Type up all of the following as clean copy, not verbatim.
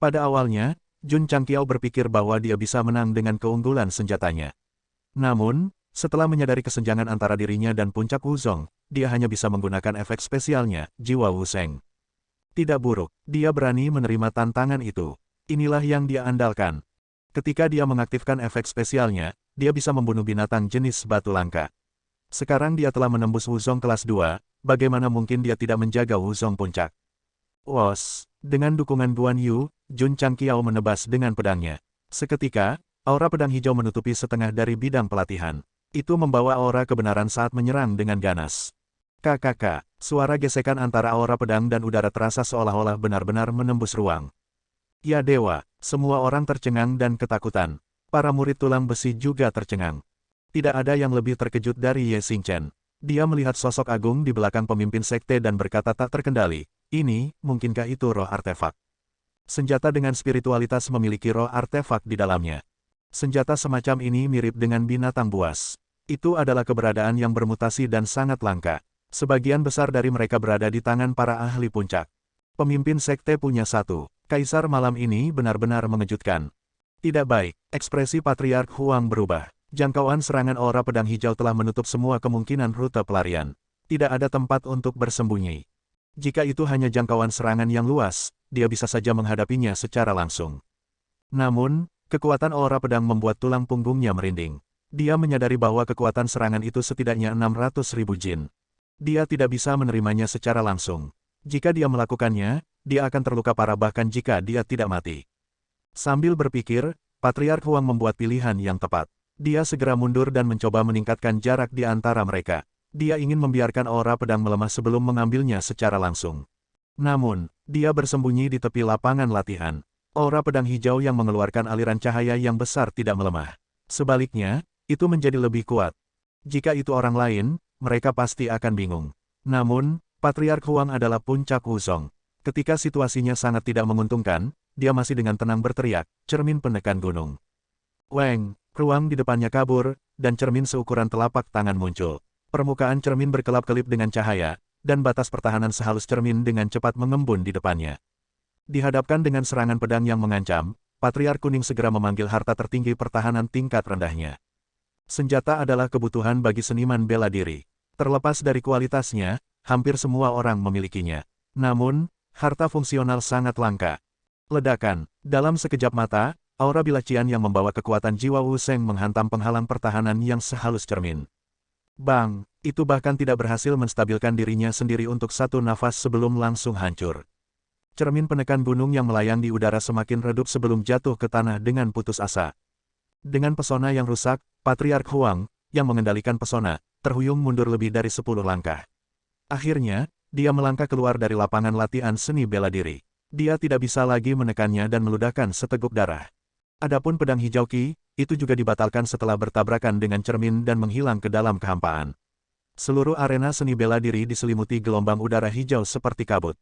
Pada awalnya, Jun Changqiao berpikir bahwa dia bisa menang dengan keunggulan senjatanya. Namun, setelah menyadari kesenjangan antara dirinya dan puncak Wuzong, dia hanya bisa menggunakan efek spesialnya, Jiwa Wuseng. Tidak buruk, dia berani menerima tantangan itu. Inilah yang dia andalkan. Ketika dia mengaktifkan efek spesialnya, dia bisa membunuh binatang jenis batu langka. Sekarang dia telah menembus Wuzong kelas 2, bagaimana mungkin dia tidak menjaga Wuzong puncak? Wos, dengan dukungan Guan Yu, Jun Changqiao menebas dengan pedangnya. Seketika, aura pedang hijau menutupi setengah dari bidang pelatihan. Itu membawa aura kebenaran saat menyerang dengan ganas. KKK, suara gesekan antara aura pedang dan udara terasa seolah-olah benar-benar menembus ruang. Ya dewa, semua orang tercengang dan ketakutan. Para murid tulang besi juga tercengang. Tidak ada yang lebih terkejut dari Ye Xingchen. Dia melihat sosok agung di belakang pemimpin sekte dan berkata tak terkendali, ini, mungkinkah itu roh artefak? Senjata dengan spiritualitas memiliki roh artefak di dalamnya. Senjata semacam ini mirip dengan binatang buas. Itu adalah keberadaan yang bermutasi dan sangat langka. Sebagian besar dari mereka berada di tangan para ahli puncak. Pemimpin sekte punya satu. Kaisar malam ini benar-benar mengejutkan. Tidak baik, ekspresi Patriark Huang berubah. Jangkauan serangan aura pedang hijau telah menutup semua kemungkinan rute pelarian. Tidak ada tempat untuk bersembunyi. Jika itu hanya jangkauan serangan yang luas, dia bisa saja menghadapinya secara langsung. Namun, kekuatan aura pedang membuat tulang punggungnya merinding. Dia menyadari bahwa kekuatan serangan itu setidaknya 600.000 jin. Dia tidak bisa menerimanya secara langsung. Jika dia melakukannya, dia akan terluka parah bahkan jika dia tidak mati. Sambil berpikir, Patriark Huang membuat pilihan yang tepat. Dia segera mundur dan mencoba meningkatkan jarak di antara mereka. Dia ingin membiarkan aura pedang melemah sebelum mengambilnya secara langsung. Namun, dia bersembunyi di tepi lapangan latihan. Aura pedang hijau yang mengeluarkan aliran cahaya yang besar tidak melemah. Sebaliknya, itu menjadi lebih kuat. Jika itu orang lain, mereka pasti akan bingung. Namun, Patriark Huang adalah puncak Wuzong. Ketika situasinya sangat tidak menguntungkan, dia masih dengan tenang berteriak, cermin penekan gunung. Weng, ruang di depannya kabur, dan cermin seukuran telapak tangan muncul. Permukaan cermin berkelap-kelip dengan cahaya, dan batas pertahanan sehalus cermin dengan cepat mengembun di depannya. Dihadapkan dengan serangan pedang yang mengancam, Patriark Kuning segera memanggil harta tertinggi pertahanan tingkat rendahnya. Senjata adalah kebutuhan bagi seniman bela diri. Terlepas dari kualitasnya, hampir semua orang memilikinya. Namun, harta fungsional sangat langka. Ledakan, dalam sekejap mata, aura bilacian yang membawa kekuatan jiwa Wuseng menghantam penghalang pertahanan yang sehalus cermin. Bang, itu bahkan tidak berhasil menstabilkan dirinya sendiri untuk satu nafas sebelum langsung hancur. Cermin penekan gunung yang melayang di udara semakin redup sebelum jatuh ke tanah dengan putus asa. Dengan pesona yang rusak, Patriark Huang, yang mengendalikan pesona, terhuyung mundur lebih dari 10 langkah. Akhirnya, dia melangkah keluar dari lapangan latihan seni bela diri. Dia tidak bisa lagi menekannya dan meludahkan seteguk darah. Adapun pedang hijau Qi, itu juga dibatalkan setelah bertabrakan dengan cermin dan menghilang ke dalam kehampaan. Seluruh arena seni bela diri diselimuti gelombang udara hijau seperti kabut.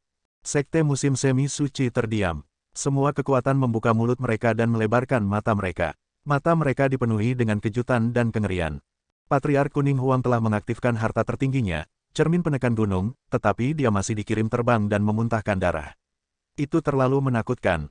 Sekte musim semi suci terdiam. Semua kekuatan membuka mulut mereka dan melebarkan mata mereka. Mata mereka dipenuhi dengan kejutan dan kengerian. Patriark Kuning Huang telah mengaktifkan harta tertingginya, cermin penekan gunung, tetapi dia masih dikirim terbang dan memuntahkan darah. Itu terlalu menakutkan.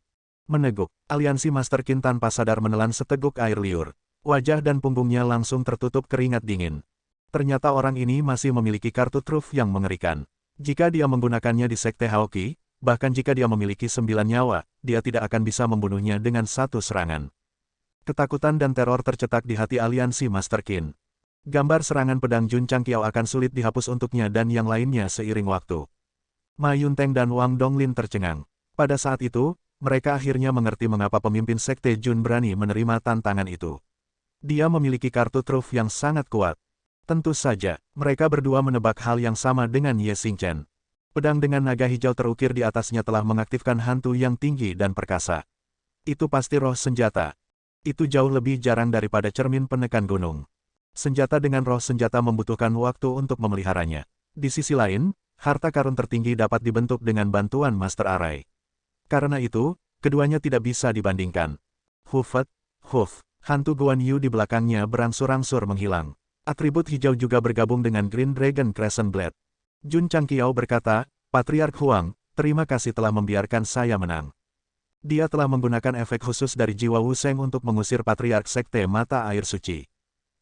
Meneguk, aliansi Master Qin tanpa sadar menelan seteguk air liur. Wajah dan punggungnya langsung tertutup keringat dingin. Ternyata orang ini masih memiliki kartu truf yang mengerikan. Jika dia menggunakannya di Sekte Haoki, bahkan jika dia memiliki 9 nyawa, dia tidak akan bisa membunuhnya dengan satu serangan. Ketakutan dan teror tercetak di hati aliansi Master Qin. Gambar serangan pedang Jun Changqiao akan sulit dihapus untuknya dan yang lainnya seiring waktu. Ma Yunteng dan Wang Donglin tercengang. Pada saat itu, mereka akhirnya mengerti mengapa pemimpin Sekte Jun berani menerima tantangan itu. Dia memiliki kartu truf yang sangat kuat. Tentu saja, mereka berdua menebak hal yang sama dengan Ye Xingchen. Pedang dengan naga hijau terukir di atasnya telah mengaktifkan hantu yang tinggi dan perkasa. Itu pasti roh senjata. Itu jauh lebih jarang daripada cermin penekan gunung. Senjata dengan roh senjata membutuhkan waktu untuk memeliharanya. Di sisi lain, harta karun tertinggi dapat dibentuk dengan bantuan Master Arai. Karena itu, keduanya tidak bisa dibandingkan. Hufet, Huf, hantu Guan Yu di belakangnya berangsur-angsur menghilang. Atribut hijau juga bergabung dengan Green Dragon Crescent Blade. Jun Changqiao berkata, Patriark Huang, terima kasih telah membiarkan saya menang. Dia telah menggunakan efek khusus dari jiwa Wu Sheng untuk mengusir Patriark Sekte Mata Air Suci.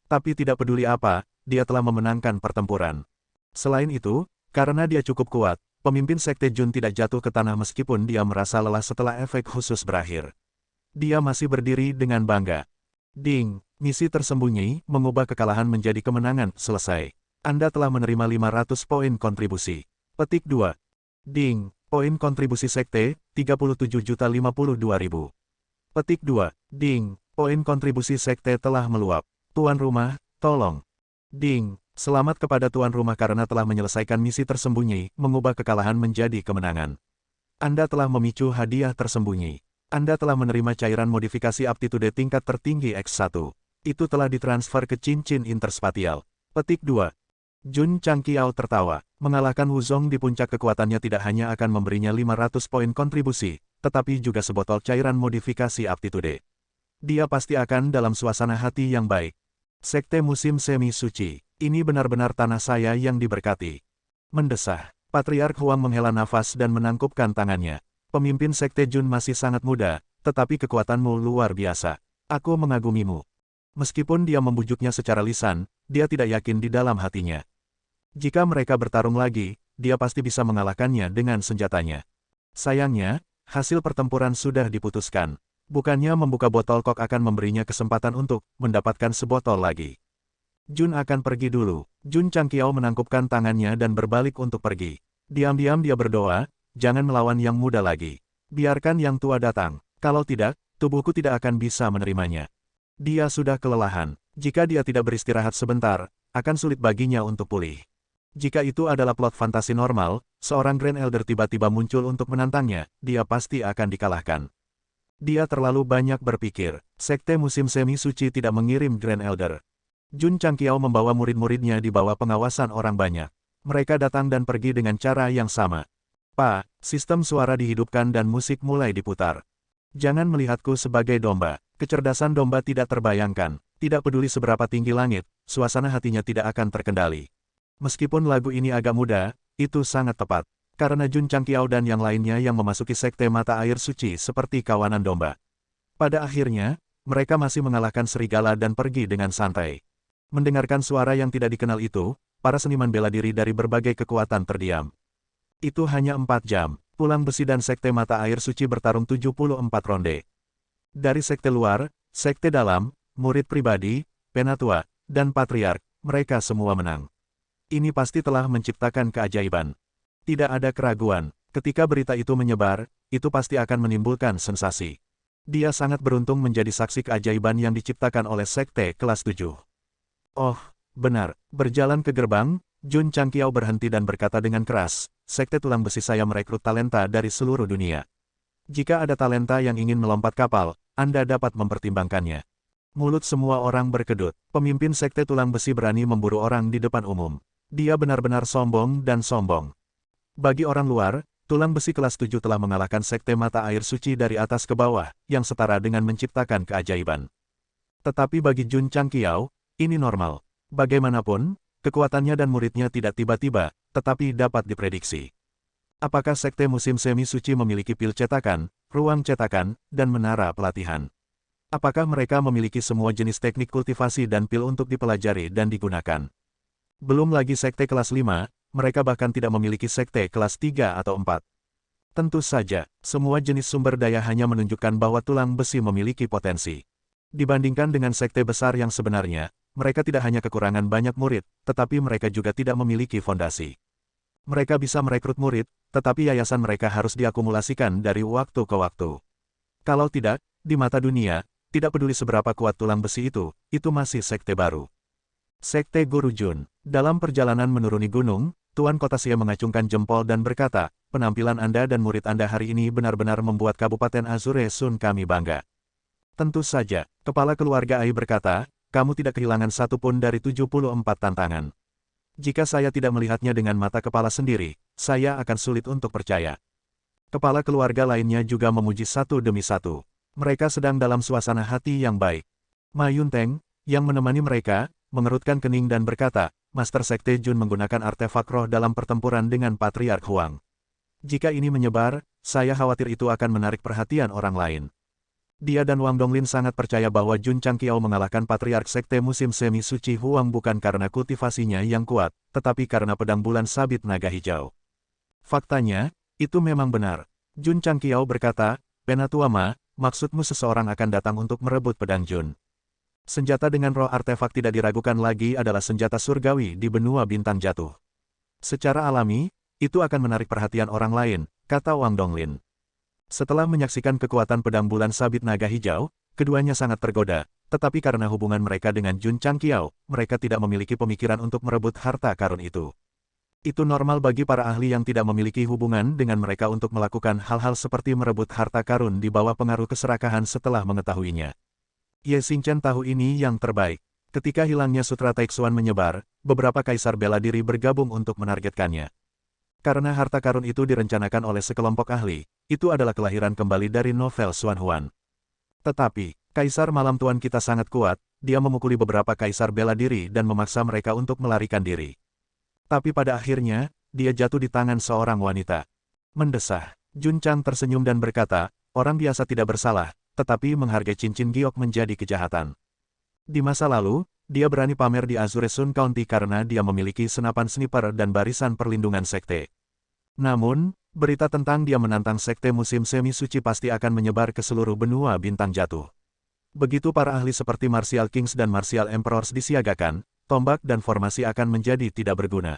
Tapi tidak peduli apa, dia telah memenangkan pertempuran. Selain itu, karena dia cukup kuat, pemimpin Sekte Jun tidak jatuh ke tanah meskipun dia merasa lelah setelah efek khusus berakhir. Dia masih berdiri dengan bangga. Ding, misi tersembunyi, mengubah kekalahan menjadi kemenangan, selesai. Anda telah menerima 500 poin kontribusi. Petik 2. Ding, poin kontribusi Sekte, 37.052.000. Petik 2. Ding, poin kontribusi Sekte telah meluap. Tuan rumah, tolong. Ding, selamat kepada tuan rumah karena telah menyelesaikan misi tersembunyi, mengubah kekalahan menjadi kemenangan. Anda telah memicu hadiah tersembunyi. Anda telah menerima cairan modifikasi aptitude tingkat tertinggi X1. Itu telah ditransfer ke cincin interspatial. Petik 2. Jun Changqiao tertawa. Mengalahkan Wu Zong di puncak kekuatannya tidak hanya akan memberinya 500 poin kontribusi, tetapi juga sebotol cairan modifikasi aptitude. Dia pasti akan dalam suasana hati yang baik. Sekte musim semi suci, ini benar-benar tanah saya yang diberkati. Mendesah. Patriark Huang menghela nafas dan menangkupkan tangannya. Pemimpin Sekte Jun masih sangat muda, tetapi kekuatanmu luar biasa. Aku mengagumimu. Meskipun dia membujuknya secara lisan, dia tidak yakin di dalam hatinya. Jika mereka bertarung lagi, dia pasti bisa mengalahkannya dengan senjatanya. Sayangnya, hasil pertempuran sudah diputuskan. Bukannya membuka botol kok akan memberinya kesempatan untuk mendapatkan sebotol lagi. Jun akan pergi dulu. Jun Changqiao menangkupkan tangannya dan berbalik untuk pergi. Diam-diam dia berdoa, jangan melawan yang muda lagi. Biarkan yang tua datang. Kalau tidak, tubuhku tidak akan bisa menerimanya. Dia sudah kelelahan. Jika dia tidak beristirahat sebentar, akan sulit baginya untuk pulih. Jika itu adalah plot fantasi normal, seorang Grand Elder tiba-tiba muncul untuk menantangnya, dia pasti akan dikalahkan. Dia terlalu banyak berpikir. Sekte musim semi suci tidak mengirim Grand Elder. Jun Changqiao membawa murid-muridnya di bawah pengawasan orang banyak. Mereka datang dan pergi dengan cara yang sama. Pak, sistem suara dihidupkan dan musik mulai diputar. Jangan melihatku sebagai domba. Kecerdasan domba tidak terbayangkan. Tidak peduli seberapa tinggi langit, suasana hatinya tidak akan terkendali. Meskipun lagu ini agak muda, itu sangat tepat. Karena Jun Changqiao dan yang lainnya yang memasuki Sekte Mata Air Suci seperti kawanan domba. Pada akhirnya, mereka masih mengalahkan serigala dan pergi dengan santai. Mendengarkan suara yang tidak dikenal itu, para seniman bela diri dari berbagai kekuatan terdiam. Itu hanya 4 jam. Tulang Besi dan Sekte Mata Air Suci bertarung 74 ronde. Dari sekte luar, sekte dalam, murid pribadi, penatua, dan patriark, mereka semua menang. Ini pasti telah menciptakan keajaiban. Tidak ada keraguan, ketika berita itu menyebar, itu pasti akan menimbulkan sensasi. Dia sangat beruntung menjadi saksi keajaiban yang diciptakan oleh sekte kelas 7. Oh, benar. Berjalan ke gerbang, Jun Changqiao berhenti dan berkata dengan keras, Sekte Tulang Besi saya merekrut talenta dari seluruh dunia. Jika ada talenta yang ingin melompat kapal, Anda dapat mempertimbangkannya. Mulut semua orang berkedut. Pemimpin Sekte Tulang Besi berani memburu orang di depan umum. Dia benar-benar sombong dan sombong. Bagi orang luar, Tulang Besi kelas 7 telah mengalahkan Sekte Mata Air Suci dari atas ke bawah, yang setara dengan menciptakan keajaiban. Tetapi bagi Jun Changqiao, ini normal. Bagaimanapun, kekuatannya dan muridnya tidak tiba-tiba, tetapi dapat diprediksi. Apakah Sekte Musim Semi Suci memiliki pil cetakan, ruang cetakan, dan menara pelatihan? Apakah mereka memiliki semua jenis teknik kultivasi dan pil untuk dipelajari dan digunakan? Belum lagi Sekte kelas 5, mereka bahkan tidak memiliki Sekte kelas 3 atau 4. Tentu saja, semua jenis sumber daya hanya menunjukkan bahwa Tulang Besi memiliki potensi. Dibandingkan dengan sekte besar yang sebenarnya, mereka tidak hanya kekurangan banyak murid, tetapi mereka juga tidak memiliki fondasi. Mereka bisa merekrut murid, tetapi yayasan mereka harus diakumulasikan dari waktu ke waktu. Kalau tidak, di mata dunia, tidak peduli seberapa kuat Tulang Besi itu masih sekte baru. Sekte Guru Jun. Dalam perjalanan menuruni gunung, Tuan Kotasia mengacungkan jempol dan berkata, penampilan Anda dan murid Anda hari ini benar-benar membuat Kabupaten Azure Sun kami bangga. Tentu saja, kepala keluarga Ai berkata, kamu tidak kehilangan satu pun dari 74 tantangan. Jika saya tidak melihatnya dengan mata kepala sendiri, saya akan sulit untuk percaya. Kepala keluarga lainnya juga memuji satu demi satu. Mereka sedang dalam suasana hati yang baik. Ma Yunteng, yang menemani mereka, mengerutkan kening dan berkata, Master Sekte Jun menggunakan artefak roh dalam pertempuran dengan Patriark Huang. Jika ini menyebar, saya khawatir itu akan menarik perhatian orang lain. Dia dan Wang Donglin sangat percaya bahwa Jun Changqiao mengalahkan Patriark Sekte Musim Semi Suci Huang bukan karena kultivasinya yang kuat, tetapi karena pedang bulan sabit naga hijau. Faktanya, itu memang benar. Jun Changqiao berkata, Penatua Ma, maksudmu seseorang akan datang untuk merebut pedang Jun. Senjata dengan roh artefak tidak diragukan lagi adalah senjata surgawi di benua bintang jatuh. Secara alami, itu akan menarik perhatian orang lain, kata Wang Donglin. Setelah menyaksikan kekuatan pedang bulan sabit naga hijau, keduanya sangat tergoda, tetapi karena hubungan mereka dengan Jun Changqiao, mereka tidak memiliki pemikiran untuk merebut harta karun itu. Itu normal bagi para ahli yang tidak memiliki hubungan dengan mereka untuk melakukan hal-hal seperti merebut harta karun di bawah pengaruh keserakahan setelah mengetahuinya. Ye Xingchen tahu ini yang terbaik. Ketika hilangnya Sutra Taixuan menyebar, beberapa kaisar bela diri bergabung untuk menargetkannya. Karena harta karun itu direncanakan oleh sekelompok ahli, itu adalah kelahiran kembali dari novel Xuan Huan. Tetapi, Kaisar Malam Tuan kita sangat kuat, dia memukuli beberapa kaisar bela diri dan memaksa mereka untuk melarikan diri. Tapi pada akhirnya, dia jatuh di tangan seorang wanita. Mendesah, Jun Chang tersenyum dan berkata, orang biasa tidak bersalah, tetapi menghargai cincin giok menjadi kejahatan. Di masa lalu, dia berani pamer di Azure Sun County karena dia memiliki senapan sniper dan barisan perlindungan sekte. Namun, berita tentang dia menantang sekte musim semi suci pasti akan menyebar ke seluruh benua bintang jatuh. Begitu para ahli seperti Martial Kings dan Martial Emperors disiagakan, tombak dan formasi akan menjadi tidak berguna.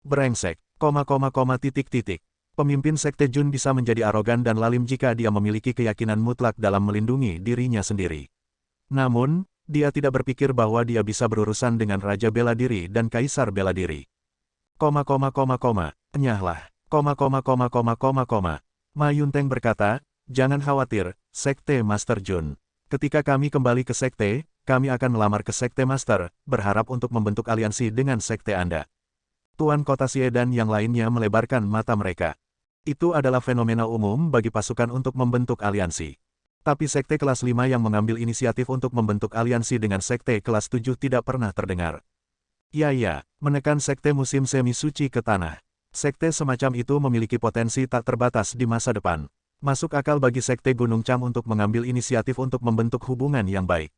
Brengsek, titik. Pemimpin sekte Jun bisa menjadi arogan dan lalim jika dia memiliki keyakinan mutlak dalam melindungi dirinya sendiri. Namun, dia tidak berpikir bahwa dia bisa berurusan dengan Raja Bela Diri dan Kaisar Bela Diri. Enyahlah. Ma Yunteng berkata, jangan khawatir, Sekte Master Jun. Ketika kami kembali ke Sekte, kami akan melamar ke Sekte Master, berharap untuk membentuk aliansi dengan Sekte Anda. Tuan Kota Xie dan yang lainnya melebarkan mata mereka. Itu adalah fenomena umum bagi pasukan untuk membentuk aliansi. Tapi Sekte kelas 5 yang mengambil inisiatif untuk membentuk aliansi dengan Sekte kelas 7 tidak pernah terdengar. Ya, menekan Sekte musim semi suci ke tanah. Sekte semacam itu memiliki potensi tak terbatas di masa depan. Masuk akal bagi Sekte Gunung Chang untuk mengambil inisiatif untuk membentuk hubungan yang baik.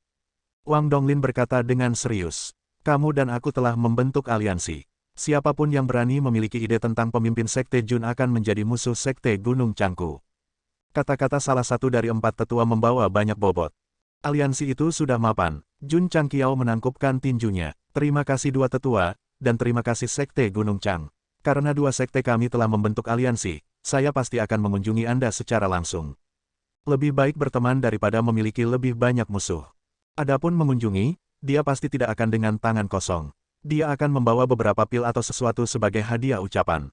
Wang Donglin berkata dengan serius, kamu dan aku telah membentuk aliansi. Siapapun yang berani memiliki ide tentang pemimpin Sekte Jun akan menjadi musuh Sekte Gunung Changku. Kata-kata salah satu dari 4 tetua membawa banyak bobot. Aliansi itu sudah mapan. Jun Changqiao menangkupkan tinjunya. Terima kasih 2 tetua, dan terima kasih Sekte Gunung Chang. Karena 2 sekte kami telah membentuk aliansi, saya pasti akan mengunjungi Anda secara langsung. Lebih baik berteman daripada memiliki lebih banyak musuh. Adapun mengunjungi, dia pasti tidak akan dengan tangan kosong. Dia akan membawa beberapa pil atau sesuatu sebagai hadiah ucapan.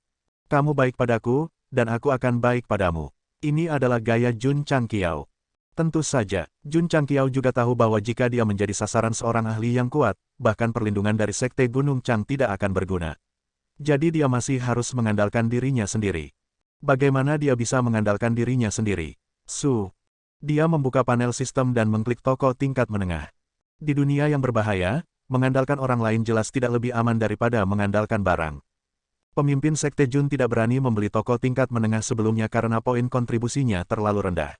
Kamu baik padaku, dan aku akan baik padamu. Ini adalah gaya Jun Changqiao. Tentu saja, Jun Changqiao juga tahu bahwa jika dia menjadi sasaran seorang ahli yang kuat, bahkan perlindungan dari Sekte Gunung Chang tidak akan berguna. Jadi dia masih harus mengandalkan dirinya sendiri. Bagaimana dia bisa mengandalkan dirinya sendiri? Dia membuka panel sistem dan mengklik toko tingkat menengah. Di dunia yang berbahaya, mengandalkan orang lain jelas tidak lebih aman daripada mengandalkan barang. Pemimpin Sekte Jun tidak berani membeli toko tingkat menengah sebelumnya karena poin kontribusinya terlalu rendah.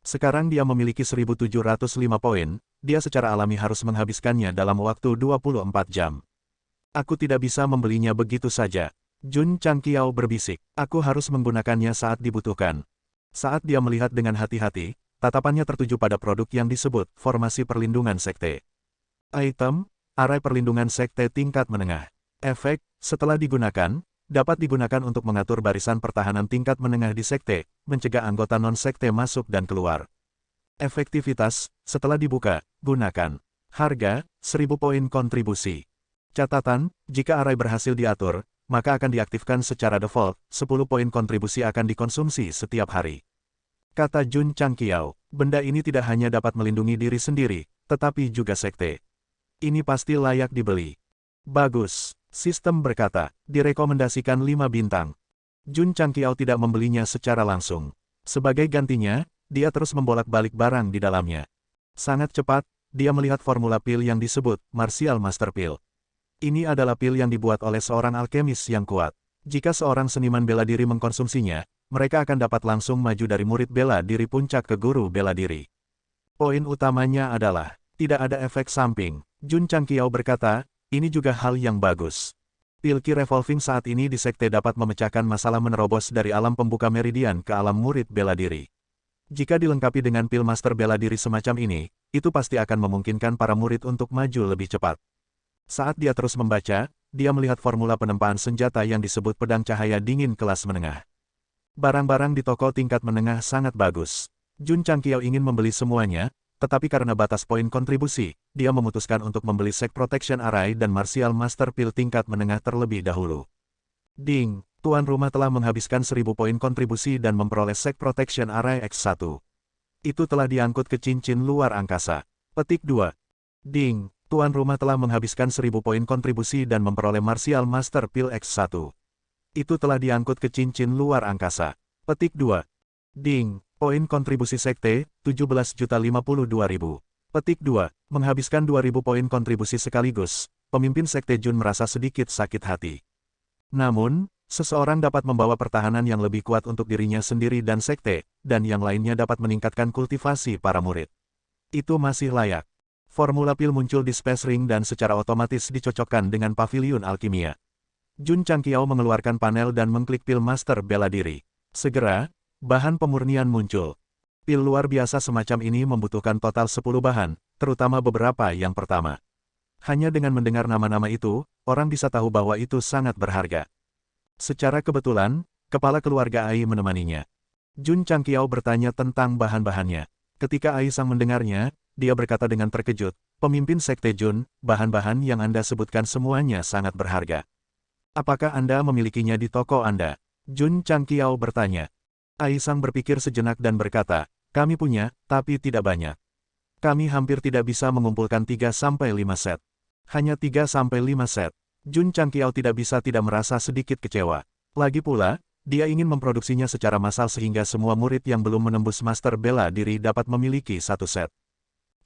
Sekarang dia memiliki 1.705 poin, dia secara alami harus menghabiskannya dalam waktu 24 jam. Aku tidak bisa membelinya begitu saja. Jun Changqiao berbisik, aku harus menggunakannya saat dibutuhkan. Saat dia melihat dengan hati-hati, tatapannya tertuju pada produk yang disebut formasi perlindungan sekte. Item, arai perlindungan sekte tingkat menengah. Efek, setelah digunakan, dapat digunakan untuk mengatur barisan pertahanan tingkat menengah di sekte, mencegah anggota non-sekte masuk dan keluar. Efektivitas, setelah dibuka, gunakan. Harga, 1000 poin kontribusi. Catatan, jika arai berhasil diatur, maka akan diaktifkan secara default, 10 poin kontribusi akan dikonsumsi setiap hari. Kata Jun Changqiao, benda ini tidak hanya dapat melindungi diri sendiri, tetapi juga sekte. Ini pasti layak dibeli. Bagus, sistem berkata, direkomendasikan 5 bintang. Jun Changqiao tidak membelinya secara langsung. Sebagai gantinya, dia terus membolak-balik barang di dalamnya. Sangat cepat, dia melihat formula pil yang disebut Martial Master Pill. Ini adalah pil yang dibuat oleh seorang alkemis yang kuat. Jika seorang seniman bela diri mengkonsumsinya, mereka akan dapat langsung maju dari murid bela diri puncak ke guru bela diri. Poin utamanya adalah, tidak ada efek samping. Jun Changqiao berkata, ini juga hal yang bagus. Pil Qi Revolving saat ini di sekte dapat memecahkan masalah menerobos dari alam pembuka meridian ke alam murid bela diri. Jika dilengkapi dengan pil master bela diri semacam ini, itu pasti akan memungkinkan para murid untuk maju lebih cepat. Saat dia terus membaca, dia melihat formula penempaan senjata yang disebut pedang cahaya dingin kelas menengah. Barang-barang di toko tingkat menengah sangat bagus. Jun Changqiao ingin membeli semuanya, tetapi karena batas poin kontribusi, dia memutuskan untuk membeli Sek Protection Array dan Martial Master Pil tingkat menengah terlebih dahulu. Ding, tuan rumah telah menghabiskan 1000 poin kontribusi dan memperoleh Sek Protection Array X1. Itu telah diangkut ke cincin luar angkasa. Petik 2. Ding, tuan rumah telah menghabiskan 1000 poin kontribusi dan memperoleh Martial Master Pil X1. Itu telah diangkut ke cincin luar angkasa. Petik 2. Ding, poin kontribusi sekte, 17.052.000. Petik 2. Menghabiskan 2000 poin kontribusi sekaligus, pemimpin sekte Jun merasa sedikit sakit hati. Namun, seseorang dapat membawa pertahanan yang lebih kuat untuk dirinya sendiri dan sekte, dan yang lainnya dapat meningkatkan kultivasi para murid. Itu masih layak. Formula pil muncul di Space Ring dan secara otomatis dicocokkan dengan pavilion alkimia. Jun Changqiao mengeluarkan panel dan mengklik pil master bela diri. Segera, bahan pemurnian muncul. Pil luar biasa semacam ini membutuhkan total 10 bahan, terutama beberapa yang pertama. Hanya dengan mendengar nama-nama itu, orang bisa tahu bahwa itu sangat berharga. Secara kebetulan, kepala keluarga Ai menemaninya. Jun Changqiao bertanya tentang bahan-bahannya. Ketika Ai Sang mendengarnya, dia berkata dengan terkejut, pemimpin sekte Jun, bahan-bahan yang Anda sebutkan semuanya sangat berharga. Apakah Anda memilikinya di toko Anda? Jun Changqiao bertanya. Ai Sang berpikir sejenak dan berkata, kami punya, tapi tidak banyak. Kami hampir tidak bisa mengumpulkan 3-5 set. Hanya 3-5 set. Jun Changqiao tidak bisa tidak merasa sedikit kecewa. Lagi pula, dia ingin memproduksinya secara massal sehingga semua murid yang belum menembus master bela diri dapat memiliki satu set.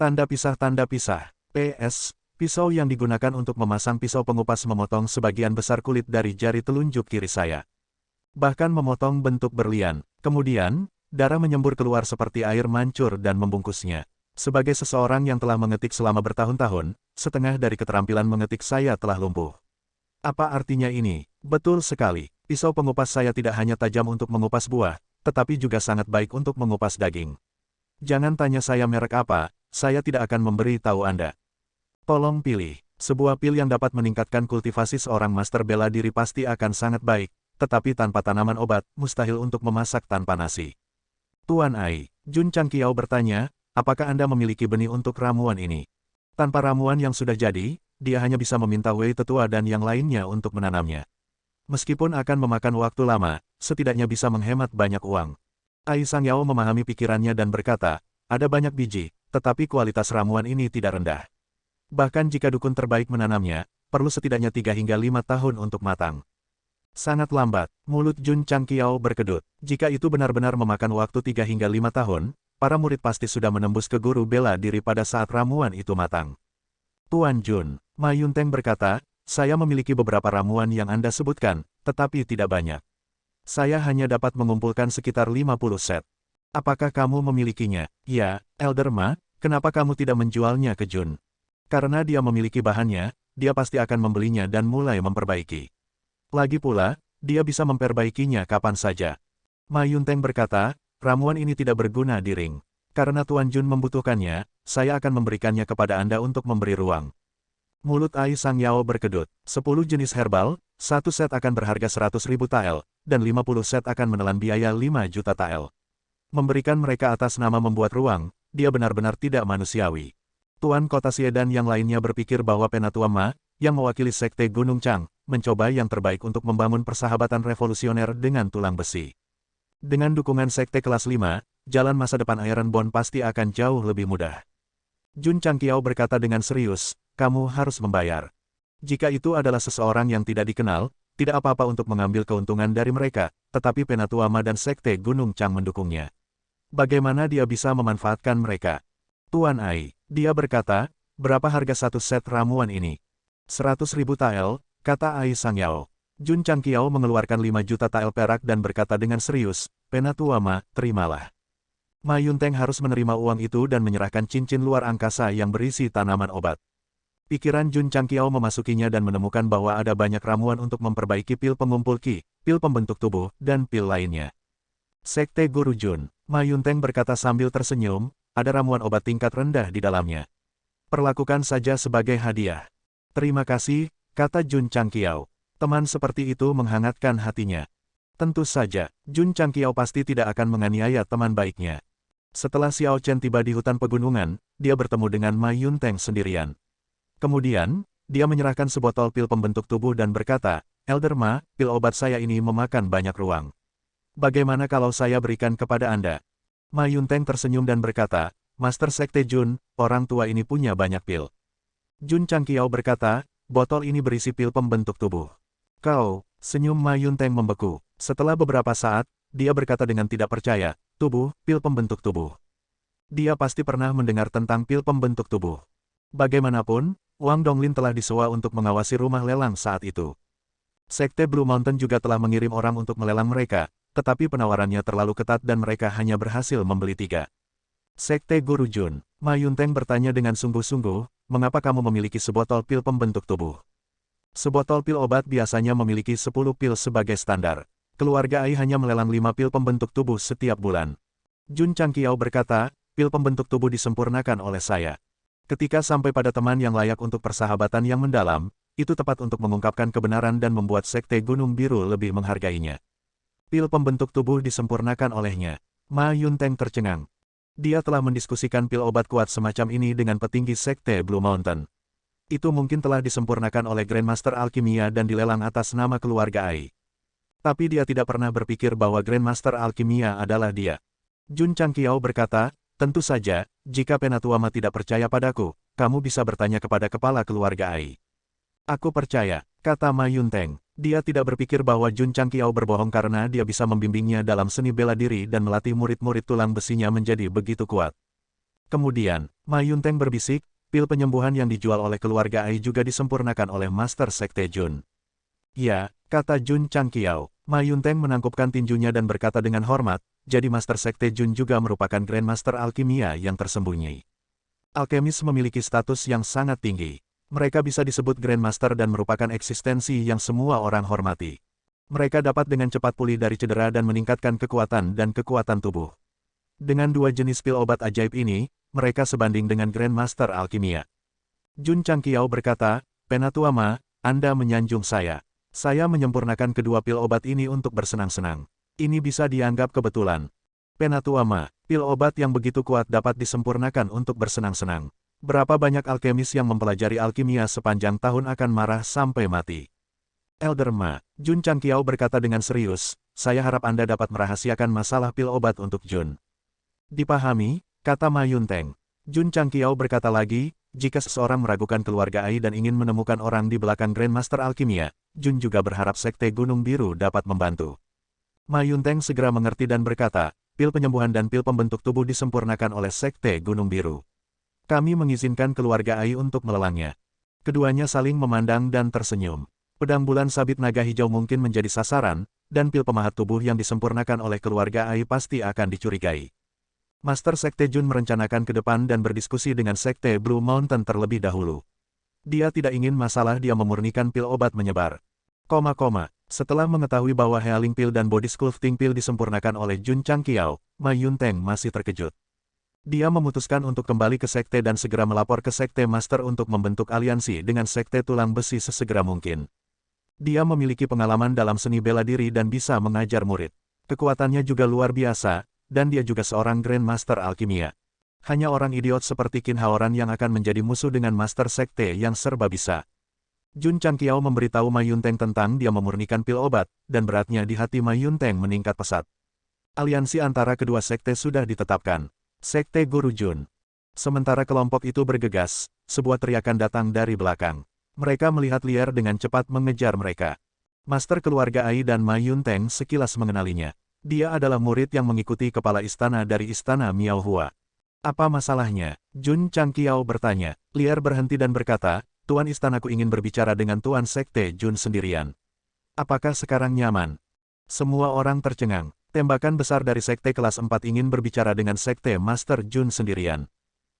Tanda pisah. PS, pisau yang digunakan untuk memasang pisau pengupas memotong sebagian besar kulit dari jari telunjuk kiri saya. Bahkan memotong bentuk berlian. Kemudian, darah menyembur keluar seperti air mancur dan membungkusnya. Sebagai seseorang yang telah mengetik selama bertahun-tahun, setengah dari keterampilan mengetik saya telah lumpuh. Apa artinya ini? Betul sekali. Pisau pengupas saya tidak hanya tajam untuk mengupas buah, tetapi juga sangat baik untuk mengupas daging. Jangan tanya saya merek apa, saya tidak akan memberi tahu Anda. Tolong pilih. Sebuah pil yang dapat meningkatkan kultivasi seorang master bela diri pasti akan sangat baik, tetapi tanpa tanaman obat, mustahil untuk memasak tanpa nasi. Tuan Ai, Jun Changqiao bertanya, apakah Anda memiliki benih untuk ramuan ini? Tanpa ramuan yang sudah jadi, dia hanya bisa meminta Wei tetua dan yang lainnya untuk menanamnya. Meskipun akan memakan waktu lama, setidaknya bisa menghemat banyak uang. Ai Sangyao memahami pikirannya dan berkata, ada banyak biji, tetapi kualitas ramuan ini tidak rendah. Bahkan jika dukun terbaik menanamnya, perlu setidaknya 3 hingga 5 tahun untuk matang. Sangat lambat, mulut Jun Changqiao berkedut. Jika itu benar-benar memakan waktu 3 hingga 5 tahun, para murid pasti sudah menembus ke guru bela diri pada saat ramuan itu matang. Tuan Jun, Ma Yunteng berkata, saya memiliki beberapa ramuan yang Anda sebutkan, tetapi tidak banyak. Saya hanya dapat mengumpulkan sekitar 50 set. Apakah kamu memilikinya? Ya, Elder Ma, kenapa kamu tidak menjualnya ke Jun? Karena dia memiliki bahannya, dia pasti akan membelinya dan mulai memperbaiki. Lagi pula, dia bisa memperbaikinya kapan saja. Ma Yunteng berkata, ramuan ini tidak berguna di ring. Karena Tuan Jun membutuhkannya, saya akan memberikannya kepada Anda untuk memberi ruang. Mulut Ai Sangyao berkedut. 10 jenis herbal, satu set akan berharga 100.000 tael, dan 50 set akan menelan biaya 5 juta tael. Memberikan mereka atas nama membuat ruang, dia benar-benar tidak manusiawi. Tuan Kota Xie dan yang lainnya berpikir bahwa Penatua Ma, yang mewakili Sekte Gunung Chang, mencoba yang terbaik untuk membangun persahabatan revolusioner dengan tulang besi. Dengan dukungan Sekte kelas 5, jalan masa depan Ironborn pasti akan jauh lebih mudah. Jun Changqiao berkata dengan serius, kamu harus membayar. Jika itu adalah seseorang yang tidak dikenal, tidak apa-apa untuk mengambil keuntungan dari mereka, tetapi Penatua Ma dan Sekte Gunung Chang mendukungnya. Bagaimana dia bisa memanfaatkan mereka? Tuan Ai, dia berkata, berapa harga satu set ramuan ini? 100.000 tael, kata Ai Sangyao. Jun Changqiao mengeluarkan 5 juta tael perak dan berkata dengan serius, "Penatua Ma, terimalah." Ma Yunteng harus menerima uang itu dan menyerahkan cincin luar angkasa yang berisi tanaman obat. Pikiran Jun Changqiao memasukinya dan menemukan bahwa ada banyak ramuan untuk memperbaiki pil pengumpul ki, pil pembentuk tubuh, dan pil lainnya. Sekte Guru Jun, Ma Yunteng berkata sambil tersenyum, ada ramuan obat tingkat rendah di dalamnya. Perlakukan saja sebagai hadiah. Terima kasih, kata Jun Changqiao. Teman seperti itu menghangatkan hatinya. Tentu saja, Jun Changqiao pasti tidak akan menganiaya teman baiknya. Setelah Xiao Chen tiba di hutan pegunungan, dia bertemu dengan Ma Yunteng sendirian. Kemudian, dia menyerahkan sebotol pil pembentuk tubuh dan berkata, "Elder Ma, pil obat saya ini memakan banyak ruang. Bagaimana kalau saya berikan kepada Anda?" Ma Yunteng tersenyum dan berkata, "Master Sekte Jun, orang tua ini punya banyak pil." Jun Changqiao berkata, "Botol ini berisi pil pembentuk tubuh." "Kau," senyum Ma Yunteng membeku. Setelah beberapa saat, dia berkata dengan tidak percaya, "Tubuh, pil pembentuk tubuh." Dia pasti pernah mendengar tentang pil pembentuk tubuh. Bagaimanapun, Wang Donglin telah disewa untuk mengawasi rumah lelang saat itu. Sekte Blue Mountain juga telah mengirim orang untuk melelang mereka, tetapi penawarannya terlalu ketat dan mereka hanya berhasil membeli 3. Sekte Guru Jun, Ma Yunteng bertanya dengan sungguh-sungguh, "Mengapa kamu memiliki sebotol pil pembentuk tubuh?" Sebotol pil obat biasanya memiliki 10 pil sebagai standar. Keluarga Ai hanya melelang 5 pil pembentuk tubuh setiap bulan. Jun Changqiao berkata, "Pil pembentuk tubuh disempurnakan oleh saya. Ketika sampai pada teman yang layak untuk persahabatan yang mendalam, itu tepat untuk mengungkapkan kebenaran dan membuat Sekte Gunung Biru lebih menghargainya." Pil pembentuk tubuh disempurnakan olehnya. Ma Yunteng tercengang. Dia telah mendiskusikan pil obat kuat semacam ini dengan petinggi Sekte Blue Mountain. Itu mungkin telah disempurnakan oleh Grandmaster Alkimia dan dilelang atas nama keluarga Ai. Tapi dia tidak pernah berpikir bahwa Grandmaster Alkimia adalah dia. Jun Changqiao berkata, "Tentu saja, jika Penatua Ma tidak percaya padaku, kamu bisa bertanya kepada kepala keluarga Ai." "Aku percaya," kata Ma Yunteng. Dia tidak berpikir bahwa Jun Changqiao berbohong karena dia bisa membimbingnya dalam seni bela diri dan melatih murid-murid tulang besinya menjadi begitu kuat. Kemudian, Ma Yunteng berbisik, "Pil penyembuhan yang dijual oleh keluarga Ai juga disempurnakan oleh Master Sekte Jun." "Ya," kata Jun Changqiao. Ma Yunteng menangkupkan tinjunya dan berkata dengan hormat, "Jadi Master Sekte Jun juga merupakan Grandmaster Alkimia yang tersembunyi." Alkemis memiliki status yang sangat tinggi. Mereka bisa disebut Grandmaster dan merupakan eksistensi yang semua orang hormati. Mereka dapat dengan cepat pulih dari cedera dan meningkatkan kekuatan dan kekuatan tubuh. Dengan 2 jenis pil obat ajaib ini, mereka sebanding dengan Grandmaster Alkimia. Jun Changqiao berkata, "Penatua Ma, Anda menyanjung saya. Saya menyempurnakan kedua pil obat ini untuk bersenang-senang. Ini bisa dianggap kebetulan. Penatua Ma, pil obat yang begitu kuat dapat disempurnakan untuk bersenang-senang. Berapa banyak alkemis yang mempelajari alkimia sepanjang tahun akan marah sampai mati." "Elder Ma," Jun Changqiao berkata dengan serius, "saya harap Anda dapat merahasiakan masalah pil obat untuk Jun." "Dipahami," kata Ma Yunteng. Jun Changqiao berkata lagi, "Jika seseorang meragukan keluarga Ai dan ingin menemukan orang di belakang Grandmaster Alkimia, Jun juga berharap Sekte Gunung Biru dapat membantu." Ma Yunteng segera mengerti dan berkata, "Pil penyembuhan dan pil pembentuk tubuh disempurnakan oleh Sekte Gunung Biru. Kami mengizinkan keluarga Ai untuk melelangnya." Keduanya saling memandang dan tersenyum. Pedang bulan sabit naga hijau mungkin menjadi sasaran, dan pil pemahat tubuh yang disempurnakan oleh keluarga Ai pasti akan dicurigai. Master Sekte Jun merencanakan ke depan dan berdiskusi dengan Sekte Blue Mountain terlebih dahulu. Dia tidak ingin masalah dia memurnikan pil obat menyebar. Setelah mengetahui bahwa Healing Pill dan Body Sculpting Pill disempurnakan oleh Jun Changqiao, Ma Yunteng masih terkejut. Dia memutuskan untuk kembali ke sekte dan segera melapor ke Sekte Master untuk membentuk aliansi dengan Sekte Tulang Besi sesegera mungkin. Dia memiliki pengalaman dalam seni bela diri dan bisa mengajar murid. Kekuatannya juga luar biasa, dan dia juga seorang Grandmaster Alkimia. Hanya orang idiot seperti Qin Haoran yang akan menjadi musuh dengan Master Sekte yang serba bisa. Jun Changqiao memberitahu Ma Yunteng tentang dia memurnikan pil obat, dan beratnya di hati Ma Yunteng meningkat pesat. Aliansi antara kedua sekte sudah ditetapkan. Sekte Guru Jun. Sementara kelompok itu bergegas, sebuah teriakan datang dari belakang. Mereka melihat liar dengan cepat mengejar mereka. Master keluarga Ai dan Ma Yunteng sekilas mengenalinya. Dia adalah murid yang mengikuti kepala istana dari istana Miao Hua. "Apa masalahnya?" Jun Changqiao bertanya. Liar berhenti dan berkata, "Tuan istanaku ingin berbicara dengan Tuan Sekte Jun sendirian." Apakah sekarang nyaman? Semua orang tercengang. Tembakan besar dari Sekte kelas 4 ingin berbicara dengan Sekte Master Jun sendirian.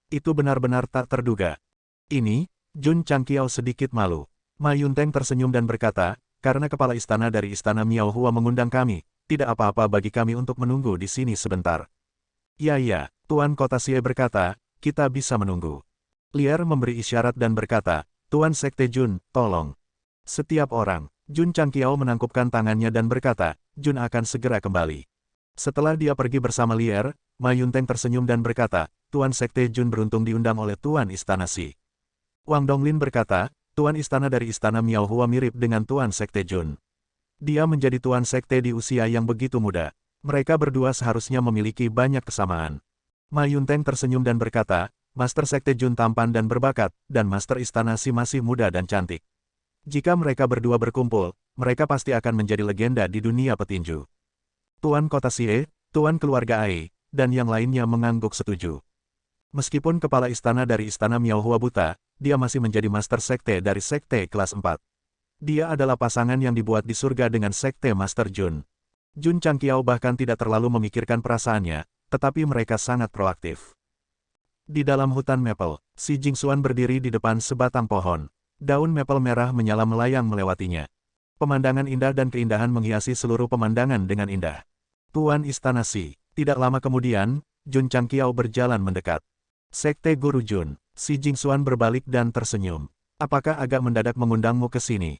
Itu benar-benar tak terduga. Ini, Jun Changqiao sedikit malu. Ma Yunteng tersenyum dan berkata, karena kepala istana dari istana Miao Hua mengundang kami, tidak apa-apa bagi kami untuk menunggu di sini sebentar. Ya, Tuan Kota Xie berkata, kita bisa menunggu. Lier memberi isyarat dan berkata, Tuan Sekte Jun, tolong. Setiap orang, Jun Changqiao menangkupkan tangannya dan berkata, Jun akan segera kembali. Setelah dia pergi bersama Lier, Ma Yunteng tersenyum dan berkata, Tuan Sekte Jun beruntung diundang oleh Tuan Istana Xi. Wang Donglin berkata, Tuan Istana dari Istana Miao Hua mirip dengan Tuan Sekte Jun. Dia menjadi Tuan Sekte di usia yang begitu muda. Mereka berdua seharusnya memiliki banyak kesamaan. Ma Yunteng tersenyum dan berkata, Master Sekte Jun tampan dan berbakat, dan Master Istana Xi masih muda dan cantik. Jika mereka berdua berkumpul, mereka pasti akan menjadi legenda di dunia petinju. Tuan Kota Xie, Tuan Keluarga Ai, dan yang lainnya mengangguk setuju. Meskipun kepala istana dari Istana Miao Hua buta, dia masih menjadi Master Sekte dari Sekte kelas 4. Dia adalah pasangan yang dibuat di surga dengan Sekte Master Jun. Jun Changqiao bahkan tidak terlalu memikirkan perasaannya, tetapi mereka sangat proaktif. Di dalam hutan maple, si Jingxuan berdiri di depan sebatang pohon. Daun maple merah menyala melayang melewatinya. Pemandangan indah dan keindahan menghiasi seluruh pemandangan dengan indah. Tuan Istana Xi. Tidak lama kemudian, Jun Changqiao berjalan mendekat. Sekte Guru Jun. Si Jingxuan berbalik dan tersenyum. Apakah agak mendadak mengundangmu ke sini?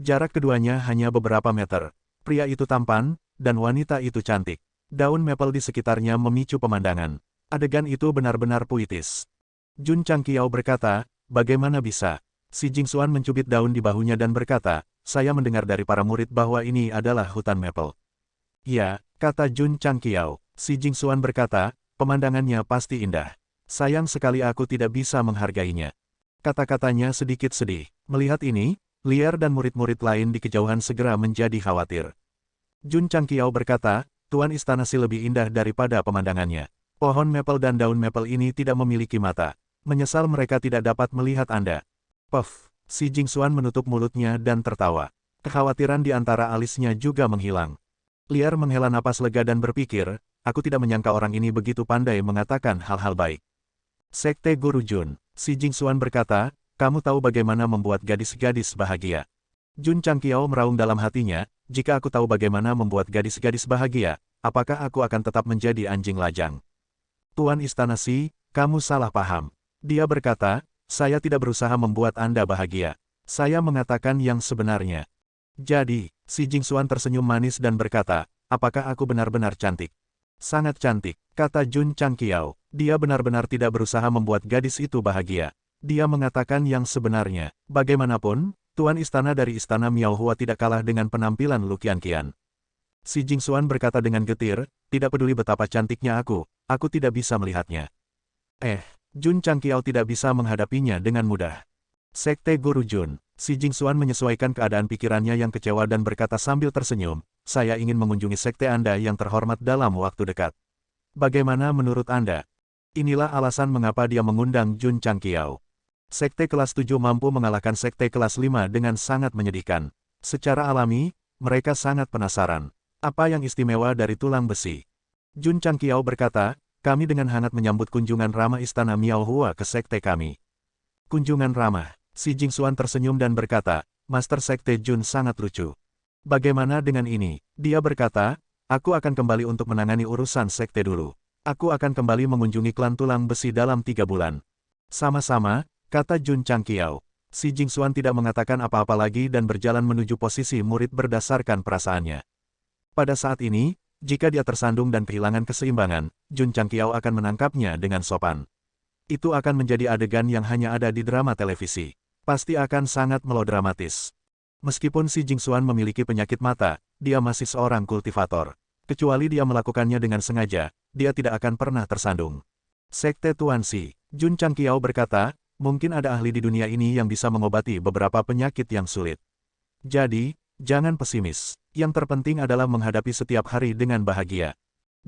Jarak keduanya hanya beberapa meter. Pria itu tampan, dan wanita itu cantik. Daun maple di sekitarnya memicu pemandangan. Adegan itu benar-benar puitis. Jun Changqiao berkata, bagaimana bisa? Si Jingxuan mencubit daun di bahunya dan berkata, saya mendengar dari para murid bahwa ini adalah hutan maple. Ya, kata Jun Changqiao. Si Jingxuan berkata, pemandangannya pasti indah. Sayang sekali aku tidak bisa menghargainya. Kata-katanya sedikit sedih. Melihat ini, Lier dan murid-murid lain di kejauhan segera menjadi khawatir. Jun Changqiao berkata, Tuan Istana Xi lebih indah daripada pemandangannya. Pohon maple dan daun maple ini tidak memiliki mata. Menyesal mereka tidak dapat melihat Anda. Puff, si Jingxuan menutup mulutnya dan tertawa. Kekhawatiran di antara alisnya juga menghilang. Lier menghela napas lega dan berpikir, aku tidak menyangka orang ini begitu pandai mengatakan hal-hal baik. Sekte Guru Jun, si Jingxuan berkata, kamu tahu bagaimana membuat gadis-gadis bahagia. Jun Changqiao meraung dalam hatinya, jika aku tahu bagaimana membuat gadis-gadis bahagia, apakah aku akan tetap menjadi anjing lajang? Tuan Istana Xi, kamu salah paham. Dia berkata, saya tidak berusaha membuat Anda bahagia. Saya mengatakan yang sebenarnya. Jadi, si Jingxuan tersenyum manis dan berkata, apakah aku benar-benar cantik? Sangat cantik, kata Jun Changqiao. Dia benar-benar tidak berusaha membuat gadis itu bahagia. Dia mengatakan yang sebenarnya. Bagaimanapun, Tuan Istana dari Istana Miao Hua tidak kalah dengan penampilan Lu Qianqian. Si Jingxuan berkata dengan getir, tidak peduli betapa cantiknya aku tidak bisa melihatnya. Jun Changqiao tidak bisa menghadapinya dengan mudah. Sekte Guru Jun, si Jingxuan menyesuaikan keadaan pikirannya yang kecewa dan berkata sambil tersenyum, saya ingin mengunjungi sekte Anda yang terhormat dalam waktu dekat. Bagaimana menurut Anda? Inilah alasan mengapa dia mengundang Jun Changqiao. Sekte kelas 7 mampu mengalahkan sekte kelas 5 dengan sangat menyedihkan. Secara alami, mereka sangat penasaran. Apa yang istimewa dari tulang besi? Jun Changqiao berkata, kami dengan hangat menyambut kunjungan ramah Istana Miao Hua ke sekte kami. Kunjungan ramah. Si Jingxuan tersenyum dan berkata, Master Sekte Jun sangat lucu. Bagaimana dengan ini? Dia berkata, aku akan kembali untuk menangani urusan sekte dulu. Aku akan kembali mengunjungi klan tulang besi dalam 3 bulan. Sama-sama, kata Jun Changqiao. Si Jingxuan tidak mengatakan apa-apa lagi dan berjalan menuju posisi murid berdasarkan perasaannya. Pada saat ini, jika dia tersandung dan kehilangan keseimbangan, Jun Changqiao akan menangkapnya dengan sopan. Itu akan menjadi adegan yang hanya ada di drama televisi. Pasti akan sangat melodramatis. Meskipun si Jingxuan memiliki penyakit mata, dia masih seorang kultivator. Kecuali dia melakukannya dengan sengaja, dia tidak akan pernah tersandung. Sekte Tuan Xi, Jun Changqiao berkata, mungkin ada ahli di dunia ini yang bisa mengobati beberapa penyakit yang sulit. Jadi, jangan pesimis. Yang terpenting adalah menghadapi setiap hari dengan bahagia.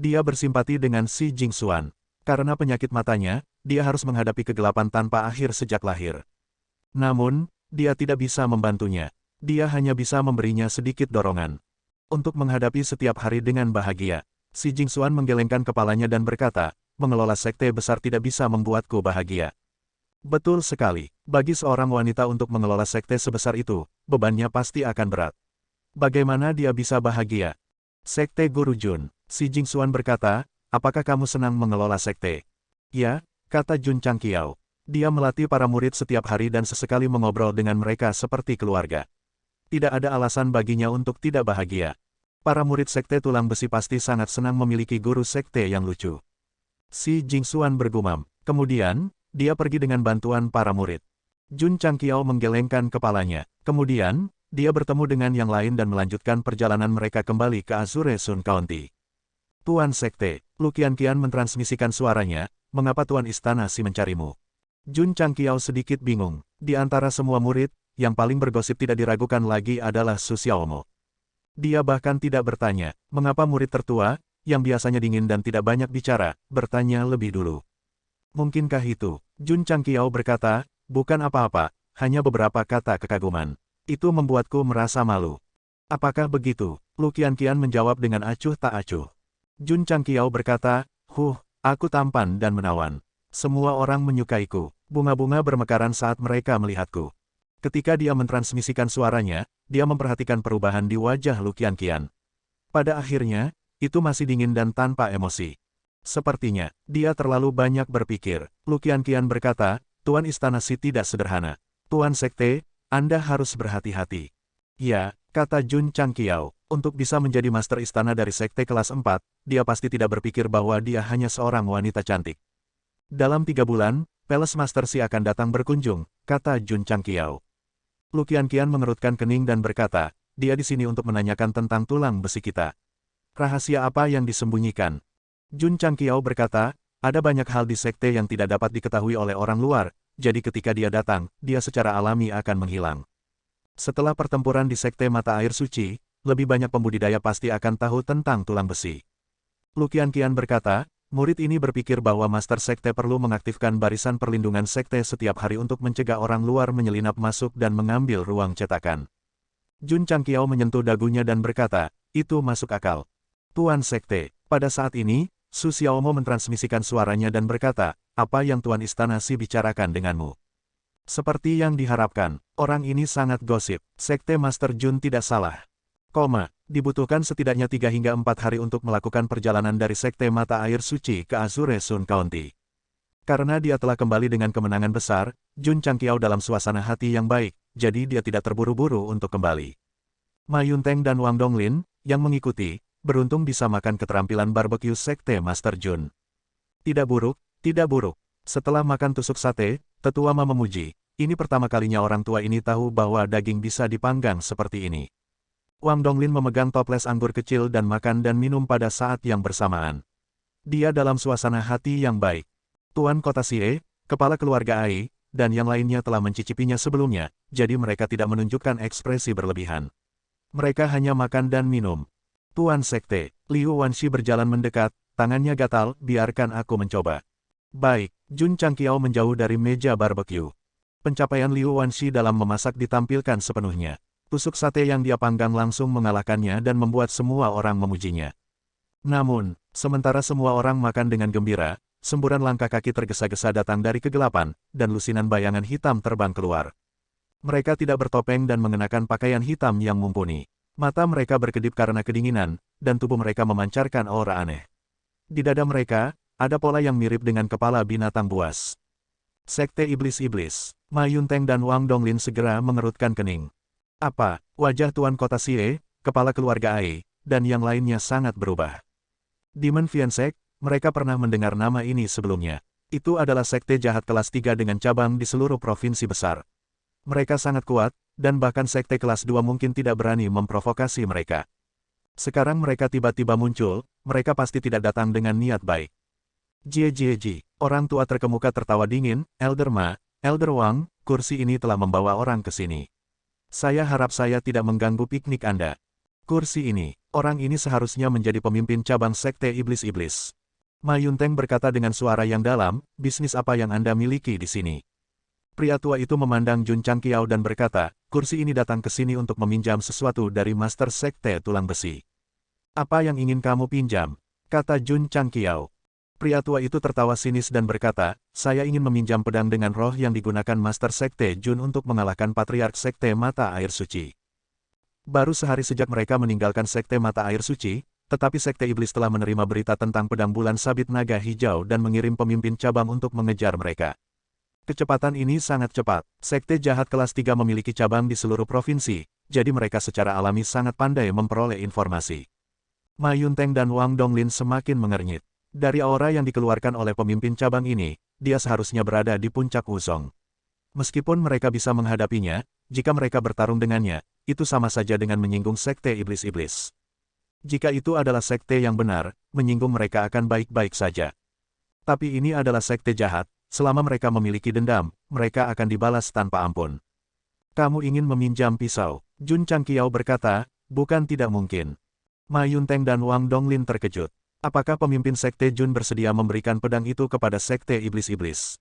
Dia bersimpati dengan si Jingxuan. Karena penyakit matanya, dia harus menghadapi kegelapan tanpa akhir sejak lahir. Namun, dia tidak bisa membantunya. Dia hanya bisa memberinya sedikit dorongan. Untuk menghadapi setiap hari dengan bahagia, si Jingxuan menggelengkan kepalanya dan berkata, mengelola sekte besar tidak bisa membuatku bahagia. Betul sekali, bagi seorang wanita untuk mengelola sekte sebesar itu, bebannya pasti akan berat. Bagaimana dia bisa bahagia? Sekte Guru Jun, si Jingxuan berkata, apakah kamu senang mengelola sekte? Ya, kata Jun Changqiao. Dia melatih para murid setiap hari dan sesekali mengobrol dengan mereka seperti keluarga. Tidak ada alasan baginya untuk tidak bahagia. Para murid sekte tulang besi pasti sangat senang memiliki guru sekte yang lucu. Si Jingxuan bergumam. Kemudian, dia pergi dengan bantuan para murid. Jun Changqiao menggelengkan kepalanya. Kemudian, dia bertemu dengan yang lain dan melanjutkan perjalanan mereka kembali ke Azure Sun County. Tuan Sekte, Lu Qianqian mentransmisikan suaranya, mengapa Tuan Istana Si mencarimu? Jun Changqiao sedikit bingung. Di antara semua murid, yang paling bergosip tidak diragukan lagi adalah Su Xiaomo. Dia bahkan tidak bertanya, mengapa murid tertua, yang biasanya dingin dan tidak banyak bicara, bertanya lebih dulu. Mungkinkah itu? Jun Changqiao berkata, bukan apa-apa, hanya beberapa kata kekaguman. Itu membuatku merasa malu. Apakah begitu? Lu Qianqian menjawab dengan acuh tak acuh. Jun Changqiao berkata, aku tampan dan menawan. Semua orang menyukaiku. Bunga-bunga bermekaran saat mereka melihatku. Ketika dia mentransmisikan suaranya, dia memperhatikan perubahan di wajah Lu Qianqian. Pada akhirnya, itu masih dingin dan tanpa emosi. Sepertinya, dia terlalu banyak berpikir. Lu Qianqian berkata, Tuan Istana Si tidak sederhana. Tuan Sekte, Anda harus berhati-hati. Ya, kata Jun Changqiao, untuk bisa menjadi master istana dari Sekte kelas 4, dia pasti tidak berpikir bahwa dia hanya seorang wanita cantik. Dalam 3 bulan, Palace Master Si akan datang berkunjung, kata Jun Changqiao. Lu Qianqian mengerutkan kening dan berkata, dia di sini untuk menanyakan tentang tulang besi kita. Rahasia apa yang disembunyikan? Jun Changqiao berkata, ada banyak hal di sekte yang tidak dapat diketahui oleh orang luar, jadi ketika dia datang, dia secara alami akan menghilang. Setelah pertempuran di sekte mata air suci, lebih banyak pembudidaya pasti akan tahu tentang tulang besi. Lu Qianqian berkata, murid ini berpikir bahwa master sekte perlu mengaktifkan barisan perlindungan sekte setiap hari untuk mencegah orang luar menyelinap masuk dan mengambil ruang cetakan. Jun Changqiao menyentuh dagunya dan berkata, itu masuk akal. Tuan Sekte, pada saat ini, Su Xiaomo mentransmisikan suaranya dan berkata, apa yang Tuan Istana Si bicarakan denganmu? Seperti yang diharapkan, orang ini sangat gosip. Sekte Master Jun tidak salah. Dibutuhkan setidaknya 3 hingga 4 hari untuk melakukan perjalanan dari Sekte Mata Air Suci ke Azure Sun County. Karena dia telah kembali dengan kemenangan besar, Jun Changqiao dalam suasana hati yang baik, jadi dia tidak terburu-buru untuk kembali. Ma Yunteng dan Wang Donglin, yang mengikuti, beruntung bisa makan keterampilan barbeque Sekte Master Jun. Tidak buruk, tidak buruk. Setelah makan tusuk sate, tetua Ma memuji, ini pertama kalinya orang tua ini tahu bahwa daging bisa dipanggang seperti ini. Wang Donglin memegang toples anggur kecil dan makan dan minum pada saat yang bersamaan. Dia dalam suasana hati yang baik. Tuan Kota Sie, kepala keluarga Ai, dan yang lainnya telah mencicipinya sebelumnya, jadi mereka tidak menunjukkan ekspresi berlebihan. Mereka hanya makan dan minum. Tuan Sekte, Liu Wanxi berjalan mendekat, tangannya gatal, biarkan aku mencoba. Baik, Jun Changqiao menjauh dari meja barbeque. Pencapaian Liu Wanxi dalam memasak ditampilkan sepenuhnya. Tusuk sate yang dia panggang langsung mengalahkannya dan membuat semua orang memujinya. Namun, sementara semua orang makan dengan gembira, semburan langkah kaki tergesa-gesa datang dari kegelapan, dan lusinan bayangan hitam terbang keluar. Mereka tidak bertopeng dan mengenakan pakaian hitam yang mumpuni. Mata mereka berkedip karena kedinginan, dan tubuh mereka memancarkan aura aneh. Di dada mereka, ada pola yang mirip dengan kepala binatang buas. Sekte Iblis-Iblis, Ma Yunteng dan Wang Donglin segera mengerutkan kening. Apa, wajah Tuan Kota Sie, kepala keluarga Ai, dan yang lainnya sangat berubah. Demon Fiensek, mereka pernah mendengar nama ini sebelumnya. Itu adalah sekte jahat kelas 3 dengan cabang di seluruh provinsi besar. Mereka sangat kuat, dan bahkan sekte kelas 2 mungkin tidak berani memprovokasi mereka. Sekarang mereka tiba-tiba muncul, mereka pasti tidak datang dengan niat baik. Jie, orang tua terkemuka tertawa dingin, Elder Ma, Elder Wang, kursi ini telah membawa orang ke sini. Saya harap saya tidak mengganggu piknik Anda. Kursi ini, orang ini seharusnya menjadi pemimpin cabang sekte iblis-iblis. Ma Yunteng berkata dengan suara yang dalam, bisnis apa yang Anda miliki di sini? Pria tua itu memandang Jun Changqiao dan berkata, kursi ini datang ke sini untuk meminjam sesuatu dari Master Sekte Tulang Besi. Apa yang ingin kamu pinjam? Kata Jun Changqiao. Pria tua itu tertawa sinis dan berkata, saya ingin meminjam pedang dengan roh yang digunakan Master Sekte Jun untuk mengalahkan Patriark Sekte Mata Air Suci. Baru sehari sejak mereka meninggalkan Sekte Mata Air Suci, tetapi Sekte Iblis telah menerima berita tentang pedang bulan sabit naga hijau dan mengirim pemimpin cabang untuk mengejar mereka. Kecepatan ini sangat cepat. Sekte jahat kelas 3 memiliki cabang di seluruh provinsi, jadi mereka secara alami sangat pandai memperoleh informasi. Ma Yunteng dan Wang Donglin semakin mengernyit. Dari aura yang dikeluarkan oleh pemimpin cabang ini, dia seharusnya berada di puncak Wuzong. Meskipun mereka bisa menghadapinya, jika mereka bertarung dengannya, itu sama saja dengan menyinggung Sekte Iblis-Iblis. Jika itu adalah sekte yang benar, menyinggung mereka akan baik-baik saja. Tapi ini adalah sekte jahat. Selama mereka memiliki dendam, mereka akan dibalas tanpa ampun. Kamu ingin meminjam pisau? Jun Changqiao berkata, bukan tidak mungkin. Ma Yunteng dan Wang Donglin terkejut. Apakah pemimpin sekte Jun bersedia memberikan pedang itu kepada sekte iblis-iblis?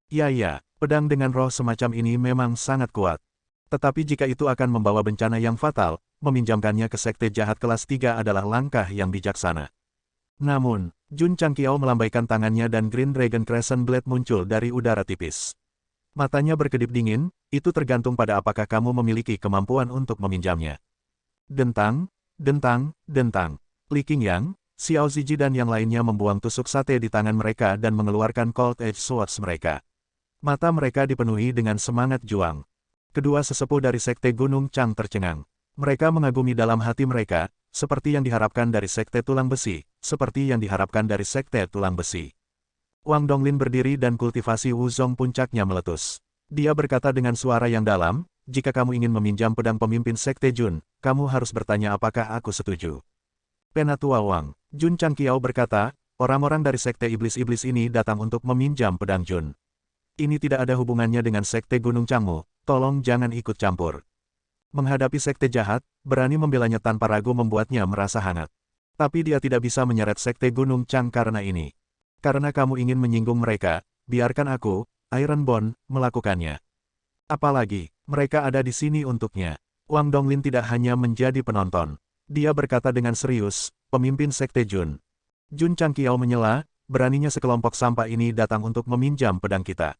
Ya, pedang dengan roh semacam ini memang sangat kuat. Tetapi jika itu akan membawa bencana yang fatal, meminjamkannya ke sekte jahat kelas 3 adalah langkah yang bijaksana. Namun, Jun Changqiao melambaikan tangannya dan Green Dragon Crescent Blade muncul dari udara tipis. Matanya berkedip dingin, itu tergantung pada apakah kamu memiliki kemampuan untuk meminjamnya. Dentang, dentang, dentang. Li Qingyang, Xiao Ziji dan yang lainnya membuang tusuk sate di tangan mereka dan mengeluarkan Cold Edge Swords mereka. Mata mereka dipenuhi dengan semangat juang. Kedua sesepuh dari Sekte Gunung Chang tercengang. Mereka mengagumi dalam hati mereka, seperti yang diharapkan dari Sekte Tulang Besi, seperti yang diharapkan dari Sekte Tulang Besi. Wang Donglin berdiri dan kultivasi Wuzong puncaknya meletus. Dia berkata dengan suara yang dalam, jika kamu ingin meminjam pedang pemimpin Sekte Jun, kamu harus bertanya apakah aku setuju. Penatua Wang, Jun Changqiao berkata, orang-orang dari Sekte Iblis-Iblis ini datang untuk meminjam pedang Jun. Ini tidak ada hubungannya dengan Sekte Gunung Changmu, tolong jangan ikut campur. Menghadapi sekte jahat, berani membelanya tanpa ragu membuatnya merasa hangat. Tapi dia tidak bisa menyeret Sekte Gunung Chang karena ini. Karena kamu ingin menyinggung mereka, biarkan aku, Iron Bone, melakukannya. Apalagi, mereka ada di sini untuknya. Wang Donglin tidak hanya menjadi penonton. Dia berkata dengan serius, pemimpin Sekte Jun. Jun Changqiao menyela, beraninya sekelompok sampah ini datang untuk meminjam pedang kita.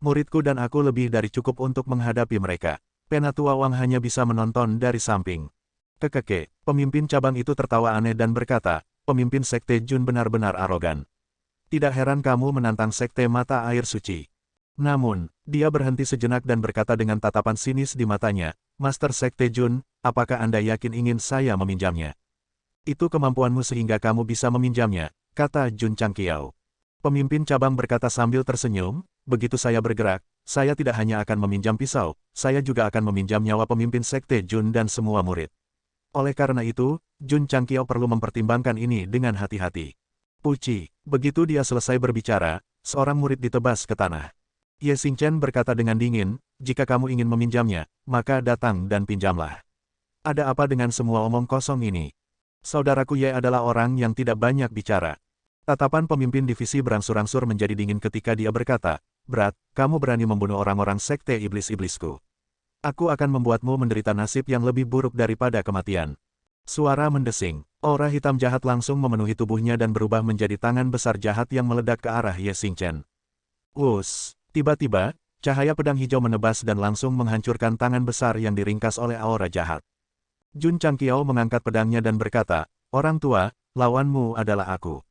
Muridku dan aku lebih dari cukup untuk menghadapi mereka. Penatua Wang hanya bisa menonton dari samping. Kekeke, pemimpin cabang itu tertawa aneh dan berkata, pemimpin Sekte Jun benar-benar arogan. Tidak heran kamu menantang Sekte Mata Air Suci. Namun, dia berhenti sejenak dan berkata dengan tatapan sinis di matanya, Master Sekte Jun, apakah Anda yakin ingin saya meminjamnya? Itu kemampuanmu sehingga kamu bisa meminjamnya, kata Jun Changqiao. Pemimpin cabang berkata sambil tersenyum, begitu saya bergerak, saya tidak hanya akan meminjam pisau, saya juga akan meminjam nyawa pemimpin Sekte Jun dan semua murid. Oleh karena itu, Jun Changqiao perlu mempertimbangkan ini dengan hati-hati. Puci, begitu dia selesai berbicara, seorang murid ditebas ke tanah. Ye Xingchen berkata dengan dingin, jika kamu ingin meminjamnya, maka datang dan pinjamlah. Ada apa dengan semua omong kosong ini? Saudaraku Ye adalah orang yang tidak banyak bicara. Tatapan pemimpin divisi berangsur-angsur menjadi dingin ketika dia berkata, Berat, kamu berani membunuh orang-orang Sekte Iblis-Iblisku. Aku akan membuatmu menderita nasib yang lebih buruk daripada kematian. Suara mendesing, aura hitam jahat langsung memenuhi tubuhnya dan berubah menjadi tangan besar jahat yang meledak ke arah Ye Xingchen. Tiba-tiba, cahaya pedang hijau menebas dan langsung menghancurkan tangan besar yang diringkas oleh aura jahat. Jun Changqiao mengangkat pedangnya dan berkata, orang tua, lawanmu adalah aku.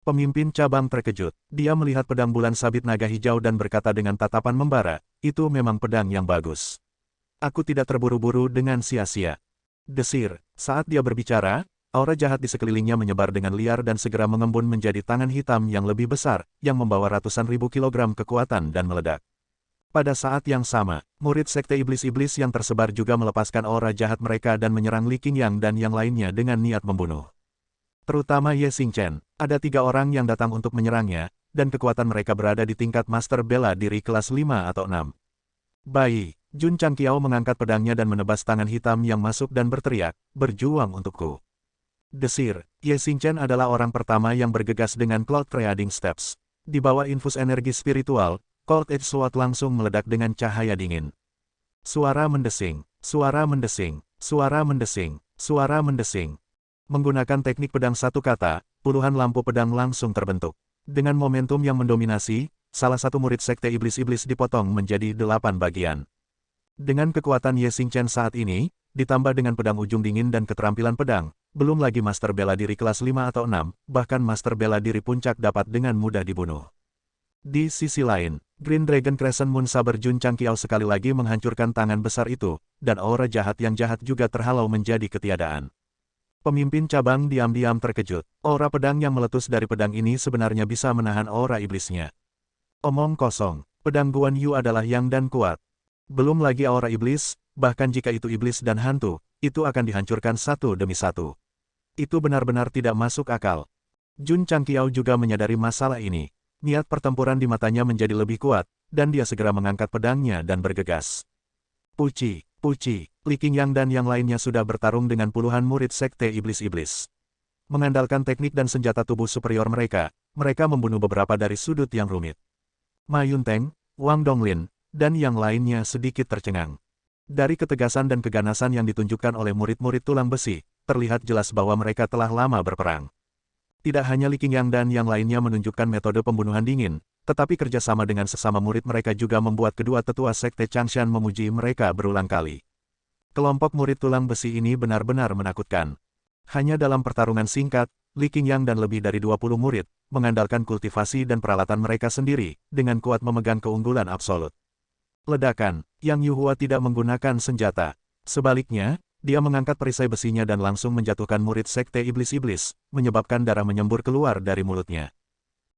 Pemimpin cabang terkejut. Dia melihat pedang bulan sabit naga hijau dan berkata dengan tatapan membara, itu memang pedang yang bagus. Aku tidak terburu-buru dengan sia-sia. Desir, saat dia berbicara, aura jahat di sekelilingnya menyebar dengan liar dan segera mengembun menjadi tangan hitam yang lebih besar, yang membawa ratusan ribu kilogram kekuatan dan meledak. Pada saat yang sama, murid Sekte Iblis-Iblis yang tersebar juga melepaskan aura jahat mereka dan menyerang Li Qingyang dan yang lainnya dengan niat membunuh. Terutama Ye Xingchen, ada 3 orang yang datang untuk menyerangnya, dan kekuatan mereka berada di tingkat Master Bela Diri kelas 5 atau 6. Bayi, Jun Changqiao mengangkat pedangnya dan menebas tangan hitam yang masuk dan berteriak, berjuang untukku. Desir, Ye Xingchen adalah orang pertama yang bergegas dengan Cloud Trading Steps. Di bawah infus energi spiritual, Cold Edge Sword langsung meledak dengan cahaya dingin. Suara mendesing, suara mendesing, suara mendesing, suara mendesing. Menggunakan teknik pedang satu kata, puluhan lampu pedang langsung terbentuk. Dengan momentum yang mendominasi, salah satu murid sekte iblis-iblis dipotong menjadi 8 bagian. Dengan kekuatan Ye Xingchen saat ini, ditambah dengan pedang ujung dingin dan keterampilan pedang, belum lagi master bela diri kelas 5 atau 6, bahkan master bela diri puncak dapat dengan mudah dibunuh. Di sisi lain, Green Dragon Crescent Moon Saber Jun Changqiao sekali lagi menghancurkan tangan besar itu, dan aura jahat yang jahat juga terhalau menjadi ketiadaan. Pemimpin cabang diam-diam terkejut. Aura pedang yang meletus dari pedang ini sebenarnya bisa menahan aura iblisnya. Omong kosong, pedang Guan Yu adalah yang dan kuat. Belum lagi aura iblis, bahkan jika itu iblis dan hantu, itu akan dihancurkan satu demi satu. Itu benar-benar tidak masuk akal. Jun Changqiao juga menyadari masalah ini. Niat pertempuran di matanya menjadi lebih kuat, dan dia segera mengangkat pedangnya dan bergegas. Puci, Li Qingyang dan yang lainnya sudah bertarung dengan puluhan murid sekte iblis-iblis. Mengandalkan teknik dan senjata tubuh superior mereka, mereka membunuh beberapa dari sudut yang rumit. Ma Yunteng, Wang Donglin, dan yang lainnya sedikit tercengang. Dari ketegasan dan keganasan yang ditunjukkan oleh murid-murid tulang besi, terlihat jelas bahwa mereka telah lama berperang. Tidak hanya Li Qingyang dan yang lainnya menunjukkan metode pembunuhan dingin, tetapi kerjasama dengan sesama murid mereka juga membuat kedua tetua sekte Changshan memuji mereka berulang kali. Kelompok murid tulang besi ini benar-benar menakutkan. Hanya dalam pertarungan singkat, Li Qingyang dan lebih dari 20 murid, mengandalkan kultivasi dan peralatan mereka sendiri, dengan kuat memegang keunggulan absolut. Ledakan, Yang Yuhua tidak menggunakan senjata. Sebaliknya, dia mengangkat perisai besinya dan langsung menjatuhkan murid sekte iblis-iblis, menyebabkan darah menyembur keluar dari mulutnya.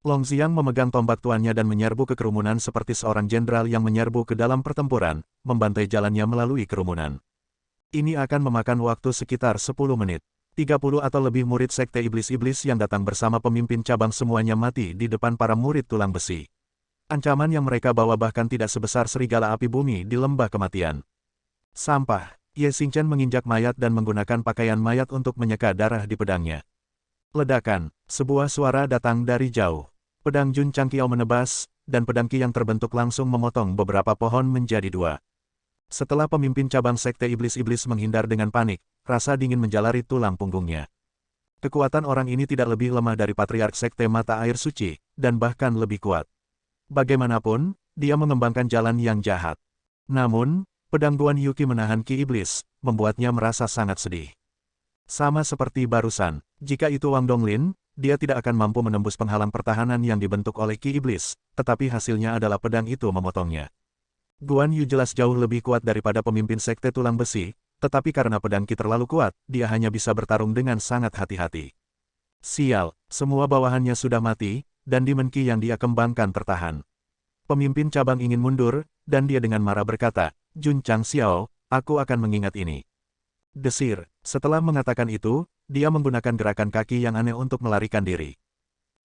Long Xiang memegang tombak tuannya dan menyerbu ke kerumunan seperti seorang jenderal yang menyerbu ke dalam pertempuran, membantai jalannya melalui kerumunan. Ini akan memakan waktu sekitar 10 menit. 30 atau lebih murid sekte iblis-iblis yang datang bersama pemimpin cabang semuanya mati di depan para murid tulang besi. Ancaman yang mereka bawa bahkan tidak sebesar serigala api bumi di lembah kematian. Sampah. Ye Xingchen menginjak mayat dan menggunakan pakaian mayat untuk menyeka darah di pedangnya. Ledakan, sebuah suara datang dari jauh. Pedang Jun Changqiao menebas, dan pedang Qi yang terbentuk langsung memotong beberapa pohon menjadi 2. Setelah pemimpin cabang sekte iblis-iblis menghindar dengan panik, rasa dingin menjalari tulang punggungnya. Kekuatan orang ini tidak lebih lemah dari patriark sekte mata air suci, dan bahkan lebih kuat. Bagaimanapun, dia mengembangkan jalan yang jahat. Namun, pedang Guan Yuki menahan Qi iblis, membuatnya merasa sangat sedih. Sama seperti barusan, jika itu Wang Donglin, dia tidak akan mampu menembus penghalang pertahanan yang dibentuk oleh Qi iblis, tetapi hasilnya adalah pedang itu memotongnya. Guan Yu jelas jauh lebih kuat daripada pemimpin sekte tulang besi, tetapi karena pedang Qi terlalu kuat, dia hanya bisa bertarung dengan sangat hati-hati. Sial, semua bawahannya sudah mati, dan Demon Qi yang dia kembangkan tertahan. Pemimpin cabang ingin mundur, dan dia dengan marah berkata, Jun Changqiao, aku akan mengingat ini. Desir, setelah mengatakan itu, dia menggunakan gerakan kaki yang aneh untuk melarikan diri.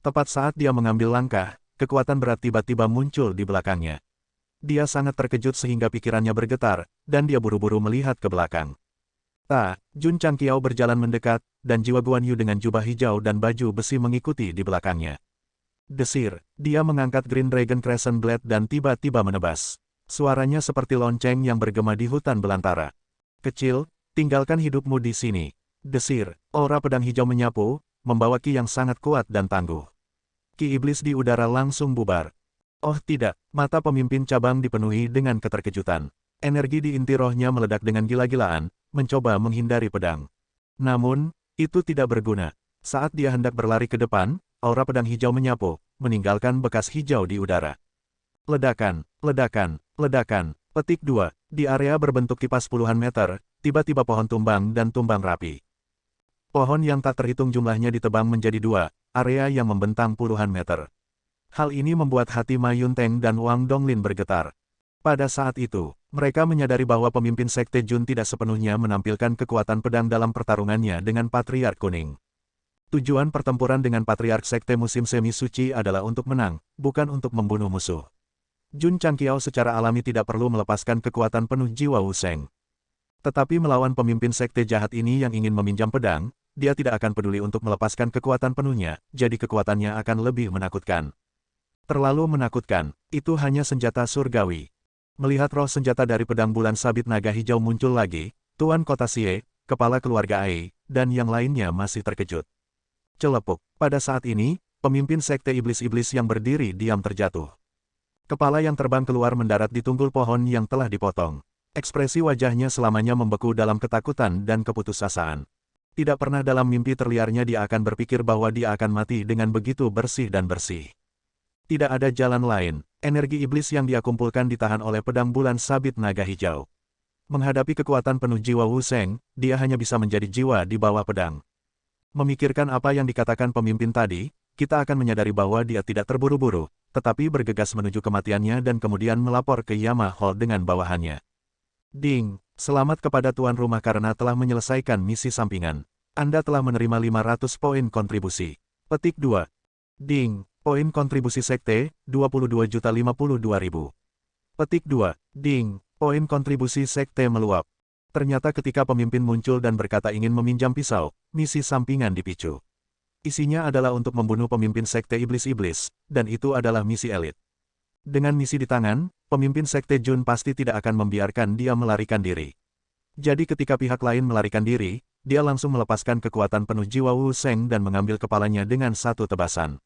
Tepat saat dia mengambil langkah, kekuatan berat tiba-tiba muncul di belakangnya. Dia sangat terkejut sehingga pikirannya bergetar, dan dia buru-buru melihat ke belakang. Jun Changqiao berjalan mendekat, dan jiwa Guan Yu dengan jubah hijau dan baju besi mengikuti di belakangnya. Desir, dia mengangkat Green Dragon Crescent Blade dan tiba-tiba menebas. Suaranya seperti lonceng yang bergema di hutan belantara. Kecil, tinggalkan hidupmu di sini. Desir, aura pedang hijau menyapu, membawa Qi yang sangat kuat dan tangguh. Qi iblis di udara langsung bubar. Oh tidak, mata pemimpin cabang dipenuhi dengan keterkejutan. Energi di inti rohnya meledak dengan gila-gilaan, mencoba menghindari pedang. Namun, itu tidak berguna. Saat dia hendak berlari ke depan, aura pedang hijau menyapu, meninggalkan bekas hijau di udara. Ledakan, ledakan, ledakan. Petik 2. Di area berbentuk kipas puluhan meter, tiba-tiba pohon tumbang dan tumbang rapi. Pohon yang tak terhitung jumlahnya ditebang menjadi 2, area yang membentang puluhan meter. Hal ini membuat hati Ma Yunteng dan Wang Donglin bergetar. Pada saat itu, mereka menyadari bahwa pemimpin sekte Jun tidak sepenuhnya menampilkan kekuatan pedang dalam pertarungannya dengan Patriark Kuning. Tujuan pertempuran dengan Patriark Sekte Musim Semi Suci adalah untuk menang, bukan untuk membunuh musuh. Jun Changqiao secara alami tidak perlu melepaskan kekuatan penuh jiwa Wu Sheng. Tetapi melawan pemimpin sekte jahat ini yang ingin meminjam pedang, dia tidak akan peduli untuk melepaskan kekuatan penuhnya, jadi kekuatannya akan lebih menakutkan. Terlalu menakutkan, itu hanya senjata surgawi. Melihat roh senjata dari pedang bulan sabit naga hijau muncul lagi, Tuan Kota Xie, kepala keluarga Ai, dan yang lainnya masih terkejut. Celepuk, pada saat ini, pemimpin sekte iblis-iblis yang berdiri diam terjatuh. Kepala yang terbang keluar mendarat di tunggul pohon yang telah dipotong. Ekspresi wajahnya selamanya membeku dalam ketakutan dan keputusasaan. Tidak pernah dalam mimpi terliarnya dia akan berpikir bahwa dia akan mati dengan begitu bersih dan bersih. Tidak ada jalan lain, energi iblis yang dia kumpulkan ditahan oleh pedang bulan sabit naga hijau. Menghadapi kekuatan penuh jiwa Wu Sheng, dia hanya bisa menjadi jiwa di bawah pedang. Memikirkan apa yang dikatakan pemimpin tadi, kita akan menyadari bahwa dia tidak terburu-buru, tetapi bergegas menuju kematiannya dan kemudian melapor ke Yama Hall dengan bawahannya. Ding, selamat kepada tuan rumah karena telah menyelesaikan misi sampingan. Anda telah menerima 500 poin kontribusi. Petik 2. Ding, poin kontribusi sekte, 22.052.000. Petik 2. Ding, poin kontribusi sekte meluap. Ternyata ketika pemimpin muncul dan berkata ingin meminjam pisau, misi sampingan dipicu. Isinya adalah untuk membunuh pemimpin sekte iblis-iblis, dan itu adalah misi elit. Dengan misi di tangan, pemimpin sekte Jun pasti tidak akan membiarkan dia melarikan diri. Jadi ketika pihak lain melarikan diri, dia langsung melepaskan kekuatan penuh jiwa Wu Sheng dan mengambil kepalanya dengan satu tebasan.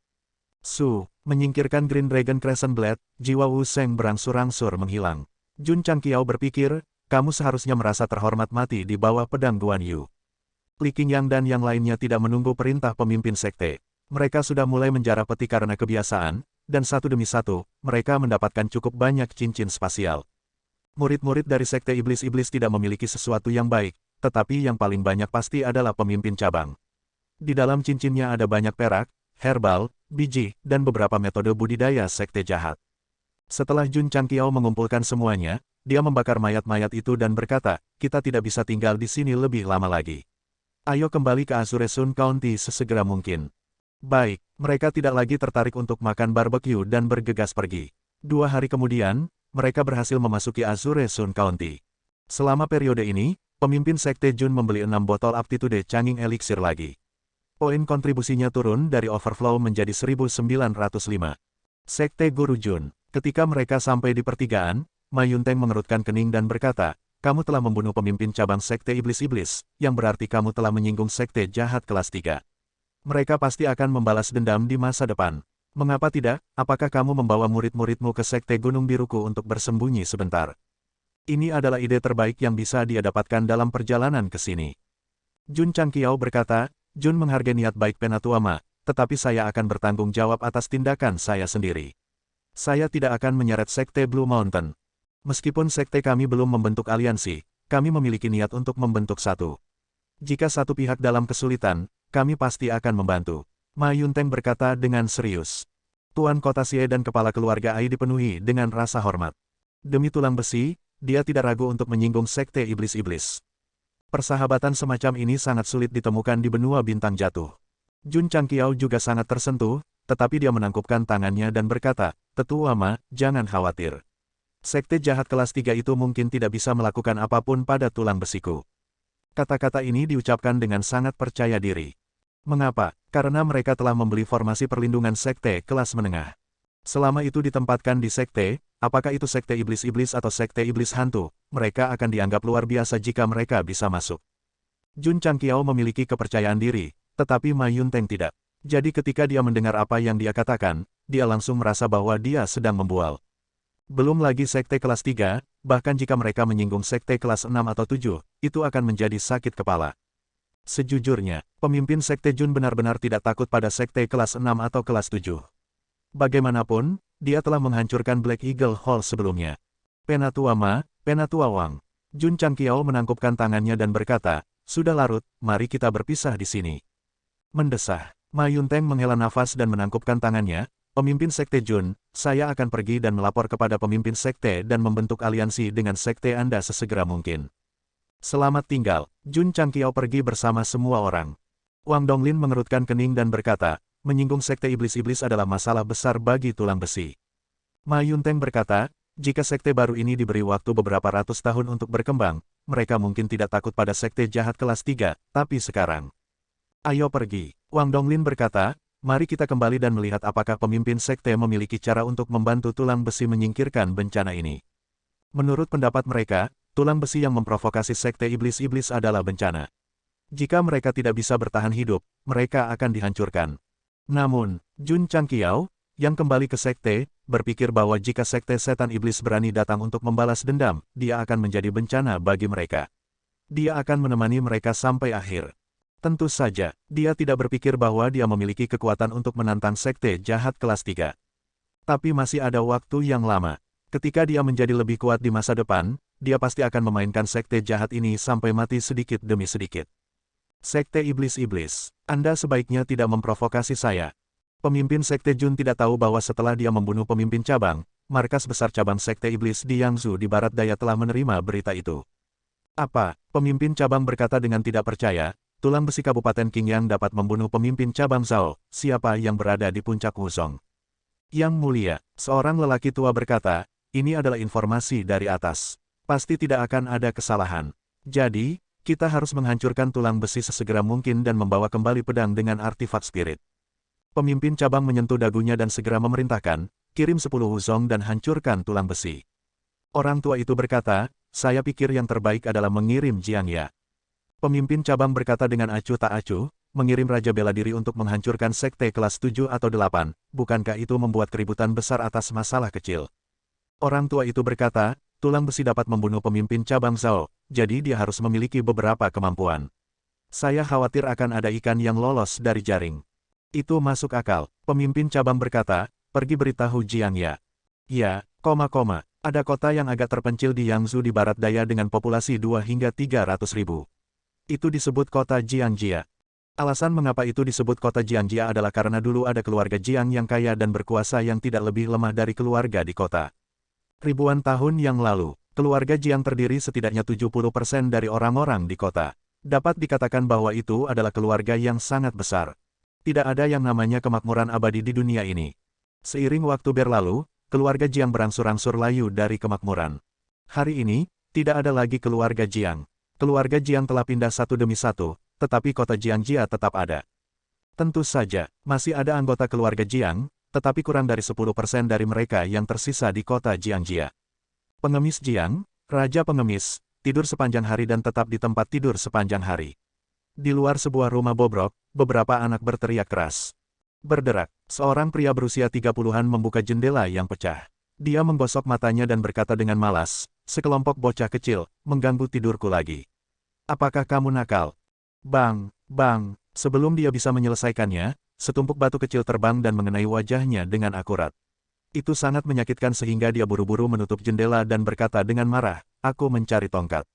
Menyingkirkan Green Dragon Crescent Blade, jiwa Wu Sheng berangsur-angsur menghilang. Jun Changqiao berpikir, kamu seharusnya merasa terhormat mati di bawah pedang Guan Yu. Li Qingyang dan yang lainnya tidak menunggu perintah pemimpin sekte. Mereka sudah mulai menjarah peti karena kebiasaan, dan satu demi satu, mereka mendapatkan cukup banyak cincin spasial. Murid-murid dari sekte iblis-iblis tidak memiliki sesuatu yang baik, tetapi yang paling banyak pasti adalah pemimpin cabang. Di dalam cincinnya ada banyak perak, herbal, biji, dan beberapa metode budidaya sekte jahat. Setelah Jun Changqiao mengumpulkan semuanya, dia membakar mayat-mayat itu dan berkata, kita tidak bisa tinggal di sini lebih lama lagi. Ayo kembali ke Azure Sun County sesegera mungkin. Baik, mereka tidak lagi tertarik untuk makan barbecue dan bergegas pergi. 2 hari kemudian, mereka berhasil memasuki Azure Sun County. Selama periode ini, pemimpin sekte Jun membeli 6 botol Aptitude Changing Elixir lagi. Poin kontribusinya turun dari overflow menjadi 1905. Sekte Guru Jun. Ketika mereka sampai di pertigaan, Ma Yunteng mengerutkan kening dan berkata, kamu telah membunuh pemimpin cabang sekte iblis-iblis, yang berarti kamu telah menyinggung sekte jahat kelas 3. Mereka pasti akan membalas dendam di masa depan. Mengapa tidak? Apakah kamu membawa murid-muridmu ke sekte Gunung Biruku untuk bersembunyi sebentar? Ini adalah ide terbaik yang bisa dia dapatkan dalam perjalanan ke sini. Jun Changqiao berkata, Jun menghargai niat baik Penatua Ma, tetapi saya akan bertanggung jawab atas tindakan saya sendiri. Saya tidak akan menyeret sekte Blue Mountain. Meskipun sekte kami belum membentuk aliansi, kami memiliki niat untuk membentuk satu. Jika satu pihak dalam kesulitan, kami pasti akan membantu. Ma Yunteng berkata dengan serius. Tuan Kota Xie dan kepala keluarga Ai dipenuhi dengan rasa hormat. Demi tulang besi, dia tidak ragu untuk menyinggung sekte iblis-iblis. Persahabatan semacam ini sangat sulit ditemukan di benua bintang jatuh. Jun Changqiao juga sangat tersentuh, tetapi dia menangkupkan tangannya dan berkata, Tetua Ma, jangan khawatir. Sekte jahat kelas 3 itu mungkin tidak bisa melakukan apapun pada tulang besiku. Kata-kata ini diucapkan dengan sangat percaya diri. Mengapa? Karena mereka telah membeli formasi perlindungan sekte kelas menengah. Selama itu ditempatkan di sekte, apakah itu sekte iblis-iblis atau sekte iblis hantu, mereka akan dianggap luar biasa jika mereka bisa masuk. Jun Changqiao memiliki kepercayaan diri, tetapi Ma Yunteng tidak. Jadi ketika dia mendengar apa yang dia katakan, dia langsung merasa bahwa dia sedang membual. Belum lagi sekte kelas 3, bahkan jika mereka menyinggung sekte kelas 6 atau 7, itu akan menjadi sakit kepala. Sejujurnya, pemimpin sekte Jun benar-benar tidak takut pada sekte kelas 6 atau kelas 7. Bagaimanapun, dia telah menghancurkan Black Eagle Hall sebelumnya. Penatua Ma, Penatua Wang. Jun Changqiao menangkupkan tangannya dan berkata, sudah larut, mari kita berpisah di sini. Mendesah. Ma Yunteng menghela nafas dan menangkupkan tangannya, pemimpin sekte Jun, saya akan pergi dan melapor kepada pemimpin sekte dan membentuk aliansi dengan sekte Anda sesegera mungkin. Selamat tinggal, Jun Changqiao pergi bersama semua orang. Wang Donglin mengerutkan kening dan berkata, menyinggung sekte iblis-iblis adalah masalah besar bagi tulang besi. Ma Yunteng berkata, jika sekte baru ini diberi waktu beberapa ratus tahun untuk berkembang, mereka mungkin tidak takut pada sekte jahat kelas 3, tapi sekarang. Ayo pergi. Wang Donglin berkata, mari kita kembali dan melihat apakah pemimpin sekte memiliki cara untuk membantu tulang besi menyingkirkan bencana ini. Menurut pendapat mereka, tulang besi yang memprovokasi sekte iblis-iblis adalah bencana. Jika mereka tidak bisa bertahan hidup, mereka akan dihancurkan. Namun, Jun Changqiao, yang kembali ke sekte, berpikir bahwa jika sekte setan iblis berani datang untuk membalas dendam, dia akan menjadi bencana bagi mereka. Dia akan menemani mereka sampai akhir. Tentu saja, dia tidak berpikir bahwa dia memiliki kekuatan untuk menantang sekte jahat kelas 3. Tapi masih ada waktu yang lama. Ketika dia menjadi lebih kuat di masa depan, dia pasti akan memainkan sekte jahat ini sampai mati sedikit demi sedikit. Sekte iblis-iblis, Anda sebaiknya tidak memprovokasi saya. Pemimpin sekte Jun tidak tahu bahwa setelah dia membunuh pemimpin cabang, markas besar cabang sekte iblis di Yangzhou di barat daya telah menerima berita itu. Apa? Pemimpin cabang berkata dengan tidak percaya, tulang besi Kabupaten Qingyang dapat membunuh pemimpin cabang Zhao, siapa yang berada di puncak Wuzong. Yang mulia, seorang lelaki tua berkata, ini adalah informasi dari atas. Pasti tidak akan ada kesalahan. Jadi, kita harus menghancurkan tulang besi sesegera mungkin dan membawa kembali pedang dengan artefak spirit. Pemimpin cabang menyentuh dagunya dan segera memerintahkan, kirim 10 Wuzong dan hancurkan tulang besi. Orang tua itu berkata, saya pikir yang terbaik adalah mengirim Jiang Ya. Pemimpin cabang berkata dengan acuh tak acuh, mengirim Raja Bela Diri untuk menghancurkan sekte kelas 7 atau 8, bukankah itu membuat keributan besar atas masalah kecil? Orang tua itu berkata, tulang besi dapat membunuh pemimpin cabang Zhao, jadi dia harus memiliki beberapa kemampuan. Saya khawatir akan ada ikan yang lolos dari jaring. Itu masuk akal, pemimpin cabang berkata, pergi beritahu Jiang Ya. Ya, ada kota yang agak terpencil di Yangzhou di barat daya dengan populasi 2 hingga 300 ribu. Itu disebut kota Jiangjia. Alasan mengapa itu disebut kota Jiangjia adalah karena dulu ada keluarga Jiang yang kaya dan berkuasa yang tidak lebih lemah dari keluarga di kota. Ribuan tahun yang lalu, keluarga Jiang terdiri setidaknya 70% dari orang-orang di kota. Dapat dikatakan bahwa itu adalah keluarga yang sangat besar. Tidak ada yang namanya kemakmuran abadi di dunia ini. Seiring waktu berlalu, keluarga Jiang berangsur-angsur layu dari kemakmuran. Hari ini, tidak ada lagi keluarga Jiang. Keluarga Jiang telah pindah satu demi satu, tetapi kota Jiangjia tetap ada. Tentu saja, masih ada anggota keluarga Jiang, tetapi kurang dari 10% dari mereka yang tersisa di kota Jiangjia. Pengemis Jiang, Raja Pengemis, tidur sepanjang hari dan tetap di tempat tidur sepanjang hari. Di luar sebuah rumah bobrok, beberapa anak berteriak keras. Berderak, seorang pria berusia 30-an membuka jendela yang pecah. Dia menggosok matanya dan berkata dengan malas, sekelompok bocah kecil, mengganggu tidurku lagi. Apakah kamu nakal? Bang, bang, sebelum dia bisa menyelesaikannya, setumpuk batu kecil terbang dan mengenai wajahnya dengan akurat. Itu sangat menyakitkan sehingga dia buru-buru menutup jendela dan berkata dengan marah, aku mencari tongkat.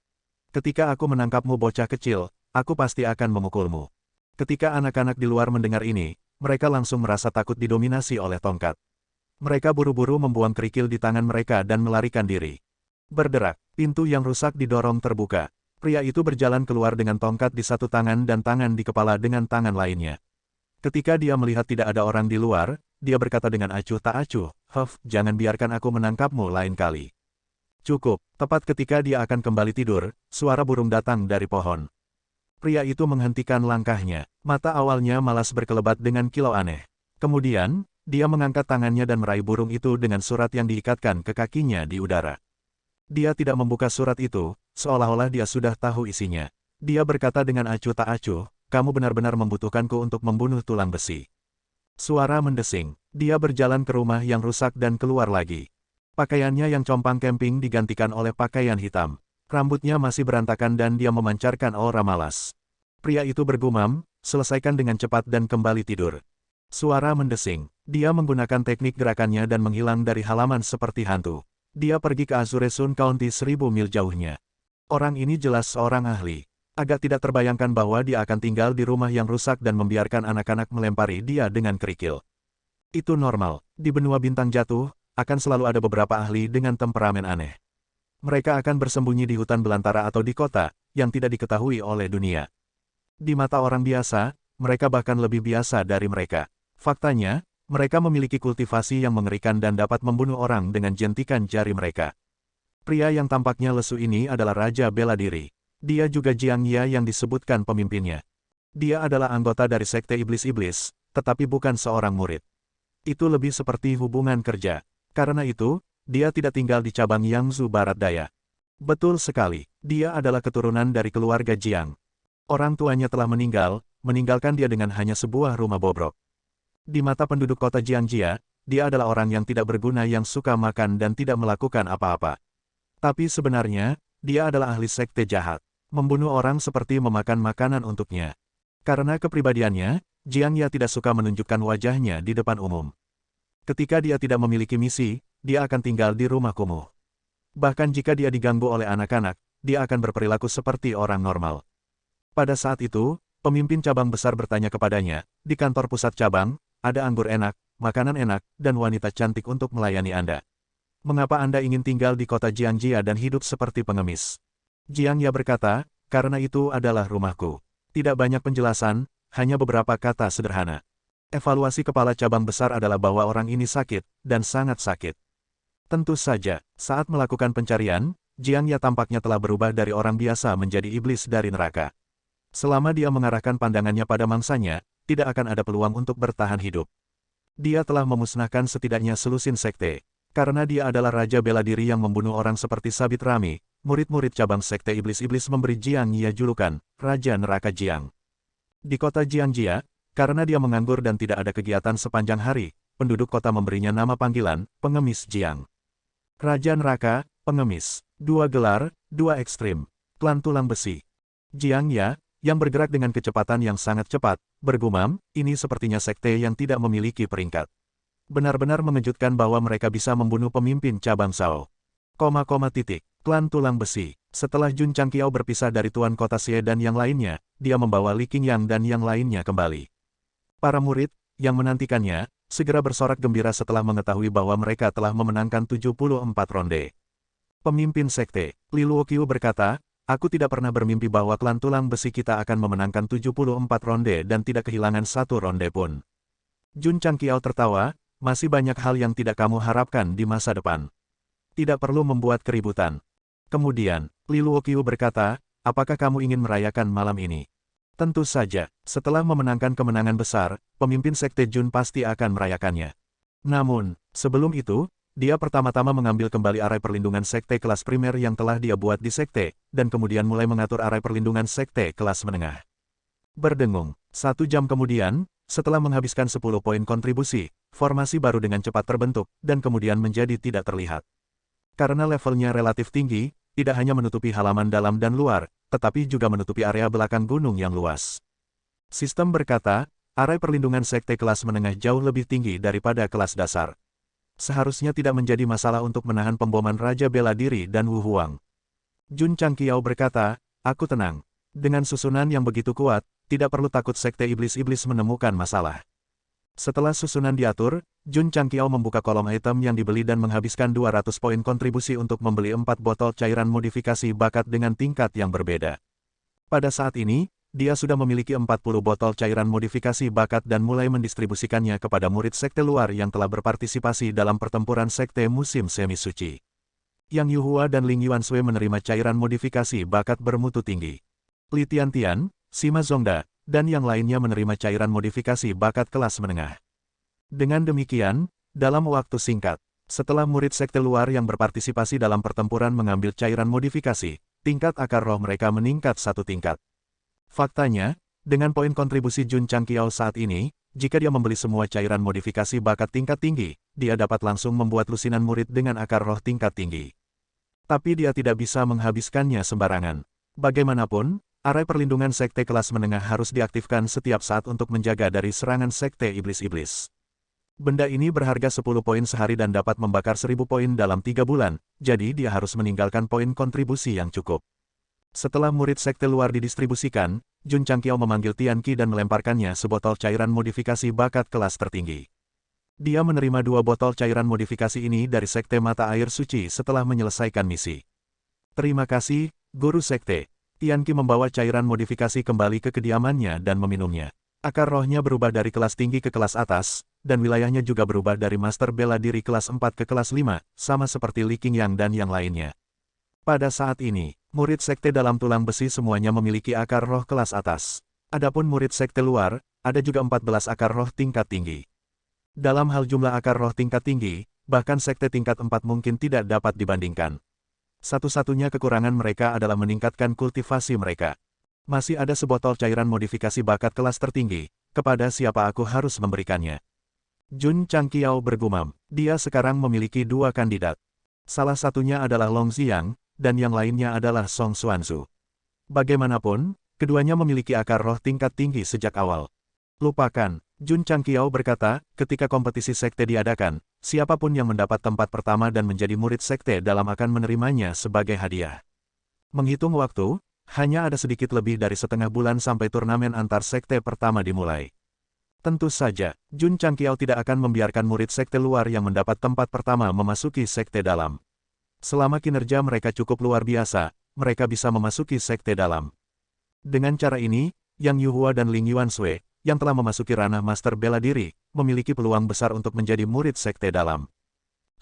Ketika aku menangkapmu bocah kecil, aku pasti akan memukulmu. Ketika anak-anak di luar mendengar ini, mereka langsung merasa takut didominasi oleh tongkat. Mereka buru-buru membuang kerikil di tangan mereka dan melarikan diri. Berderak, pintu yang rusak didorong terbuka. Pria itu berjalan keluar dengan tongkat di satu tangan dan tangan di kepala dengan tangan lainnya. Ketika dia melihat tidak ada orang di luar, dia berkata dengan acuh tak acuh, jangan biarkan aku menangkapmu lain kali. Cukup, tepat ketika dia akan kembali tidur, suara burung datang dari pohon. Pria itu menghentikan langkahnya, mata awalnya malas berkelebat dengan kilau aneh. Kemudian, dia mengangkat tangannya dan meraih burung itu dengan surat yang diikatkan ke kakinya di udara. Dia tidak membuka surat itu, seolah-olah dia sudah tahu isinya. Dia berkata dengan acuh tak acuh, kamu benar-benar membutuhkanku untuk membunuh tulang besi. Suara mendesing, dia berjalan ke rumah yang rusak dan keluar lagi. Pakaiannya yang compang camping digantikan oleh pakaian hitam. Rambutnya masih berantakan dan dia memancarkan aura malas. Pria itu bergumam, selesaikan dengan cepat dan kembali tidur. Suara mendesing, dia menggunakan teknik gerakannya dan menghilang dari halaman seperti hantu. Dia pergi ke Azure Sun County 1000 mil jauhnya. Orang ini jelas seorang ahli. Agak tidak terbayangkan bahwa dia akan tinggal di rumah yang rusak dan membiarkan anak-anak melempari dia dengan kerikil. Itu normal, di benua bintang jatuh, akan selalu ada beberapa ahli dengan temperamen aneh. Mereka akan bersembunyi di hutan belantara atau di kota, yang tidak diketahui oleh dunia. Di mata orang biasa, mereka bahkan lebih biasa dari mereka. Faktanya, mereka memiliki kultivasi yang mengerikan dan dapat membunuh orang dengan jentikan jari mereka. Pria yang tampaknya lesu ini adalah Raja Bela Diri. Dia juga Jiang Ya yang disebutkan pemimpinnya. Dia adalah anggota dari sekte iblis-iblis, tetapi bukan seorang murid. Itu lebih seperti hubungan kerja. Karena itu, dia tidak tinggal di cabang Yangzhou Barat Daya. Betul sekali, dia adalah keturunan dari keluarga Jiang. Orang tuanya telah meninggal, meninggalkan dia dengan hanya sebuah rumah bobrok. Di mata penduduk kota Jiangjia, dia adalah orang yang tidak berguna yang suka makan dan tidak melakukan apa-apa. Tapi sebenarnya, dia adalah ahli sekte jahat. Membunuh orang seperti memakan makanan untuknya. Karena kepribadiannya, Jiangjia tidak suka menunjukkan wajahnya di depan umum. Ketika dia tidak memiliki misi, dia akan tinggal di rumah kumuh. Bahkan jika dia diganggu oleh anak-anak, dia akan berperilaku seperti orang normal. Pada saat itu, pemimpin cabang besar bertanya kepadanya, di kantor pusat cabang, ada anggur enak, makanan enak, dan wanita cantik untuk melayani Anda. Mengapa Anda ingin tinggal di kota Jiangjia dan hidup seperti pengemis? Jiangjia berkata, karena itu adalah rumahku. Tidak banyak penjelasan, hanya beberapa kata sederhana. Evaluasi kepala cabang besar adalah bahwa orang ini sakit, dan sangat sakit. Tentu saja, saat melakukan pencarian, Jiangjia tampaknya telah berubah dari orang biasa menjadi iblis dari neraka. Selama dia mengarahkan pandangannya pada mangsanya, tidak akan ada peluang untuk bertahan hidup. Dia telah memusnahkan setidaknya selusin sekte. Karena dia adalah raja bela diri yang membunuh orang seperti Sabit Rami, murid-murid cabang sekte iblis-iblis memberi Jiangjia julukan, Raja Neraka Jiang. Di kota Jiangjia, karena dia menganggur dan tidak ada kegiatan sepanjang hari, penduduk kota memberinya nama panggilan, Pengemis Jiang. Raja Neraka, Pengemis, dua gelar, dua ekstrim, klan tulang besi. Jiangjia, yang bergerak dengan kecepatan yang sangat cepat, bergumam, ini sepertinya sekte yang tidak memiliki peringkat. Benar-benar mengejutkan bahwa mereka bisa membunuh pemimpin cabang Shao. Klan tulang besi. Setelah Jun Changqiao berpisah dari Tuan Kota Xie dan yang lainnya, dia membawa Li Qingyang dan yang lainnya kembali. Para murid, yang menantikannya, segera bersorak gembira setelah mengetahui bahwa mereka telah memenangkan 74 ronde. Pemimpin sekte, Li Luoqiu berkata, aku tidak pernah bermimpi bahwa klan tulang besi kita akan memenangkan 74 ronde dan tidak kehilangan satu ronde pun. Jun Changqiao tertawa, masih banyak hal yang tidak kamu harapkan di masa depan. Tidak perlu membuat keributan. Kemudian, Li Luoqiu berkata, apakah kamu ingin merayakan malam ini? Tentu saja, setelah memenangkan kemenangan besar, pemimpin sekte Jun pasti akan merayakannya. Namun, sebelum itu, dia pertama-tama mengambil kembali arai perlindungan sekte kelas primer yang telah dia buat di sekte, dan kemudian mulai mengatur arai perlindungan sekte kelas menengah. Berdengung, 1 jam kemudian, setelah menghabiskan 10 poin kontribusi, formasi baru dengan cepat terbentuk, dan kemudian menjadi tidak terlihat. Karena levelnya relatif tinggi, tidak hanya menutupi halaman dalam dan luar, tetapi juga menutupi area belakang gunung yang luas. Sistem berkata, arai perlindungan sekte kelas menengah jauh lebih tinggi daripada kelas dasar. Seharusnya tidak menjadi masalah untuk menahan pemboman Raja Bela Diri dan Wu Huang. Jun Changqiao berkata, aku tenang. Dengan susunan yang begitu kuat, tidak perlu takut sekte iblis-iblis menemukan masalah. Setelah susunan diatur, Jun Changqiao membuka kolom item yang dibeli dan menghabiskan 200 poin kontribusi untuk membeli 4 botol cairan modifikasi bakat dengan tingkat yang berbeda. Pada saat ini, dia sudah memiliki 40 botol cairan modifikasi bakat dan mulai mendistribusikannya kepada murid sekte luar yang telah berpartisipasi dalam pertempuran sekte musim semi suci. Yang Yuhua dan Ling Yuanshui menerima cairan modifikasi bakat bermutu tinggi. Li Tiantian, Sima Zongda, dan yang lainnya menerima cairan modifikasi bakat kelas menengah. Dengan demikian, dalam waktu singkat, setelah murid sekte luar yang berpartisipasi dalam pertempuran mengambil cairan modifikasi, tingkat akar roh mereka meningkat 1 tingkat. Faktanya, dengan poin kontribusi Jun Changqiao saat ini, jika dia membeli semua cairan modifikasi bakat tingkat tinggi, dia dapat langsung membuat lusinan murid dengan akar roh tingkat tinggi. Tapi dia tidak bisa menghabiskannya sembarangan. Bagaimanapun, arai perlindungan sekte kelas menengah harus diaktifkan setiap saat untuk menjaga dari serangan sekte iblis-iblis. Benda ini berharga 10 poin sehari dan dapat membakar 1000 poin dalam 3 bulan, jadi dia harus meninggalkan poin kontribusi yang cukup. Setelah murid sekte luar didistribusikan, Jun Changqiao memanggil Tian Qi dan melemparkannya sebotol cairan modifikasi bakat kelas tertinggi. Dia menerima 2 botol cairan modifikasi ini dari sekte mata air suci setelah menyelesaikan misi. Terima kasih, Guru Sekte. Tian Qi membawa cairan modifikasi kembali ke kediamannya dan meminumnya. Akar rohnya berubah dari kelas tinggi ke kelas atas, dan wilayahnya juga berubah dari master bela diri kelas 4 ke kelas 5, sama seperti Li Qingyang dan yang lainnya. Pada saat ini, murid sekte dalam tulang besi semuanya memiliki akar roh kelas atas. Adapun murid sekte luar, ada juga 14 akar roh tingkat tinggi. Dalam hal jumlah akar roh tingkat tinggi, bahkan sekte tingkat 4 mungkin tidak dapat dibandingkan. Satu-satunya kekurangan mereka adalah meningkatkan kultivasi mereka. Masih ada sebotol cairan modifikasi bakat kelas tertinggi, kepada siapa aku harus memberikannya? Jun Changqiao bergumam, dia sekarang memiliki 2 kandidat. Salah satunya adalah Long Xiang, dan yang lainnya adalah Song Xuanzu. Bagaimanapun, keduanya memiliki akar roh tingkat tinggi sejak awal. Lupakan, Jun Changqiao berkata, ketika kompetisi sekte diadakan, siapapun yang mendapat tempat pertama dan menjadi murid sekte dalam akan menerimanya sebagai hadiah. Menghitung waktu, hanya ada sedikit lebih dari setengah bulan sampai turnamen antar sekte pertama dimulai. Tentu saja, Jun Changqiao tidak akan membiarkan murid sekte luar yang mendapat tempat pertama memasuki sekte dalam. Selama kinerja mereka cukup luar biasa, mereka bisa memasuki sekte dalam. Dengan cara ini, Yang Yuhua dan Ling Yuansui, yang telah memasuki ranah master bela diri, memiliki peluang besar untuk menjadi murid sekte dalam.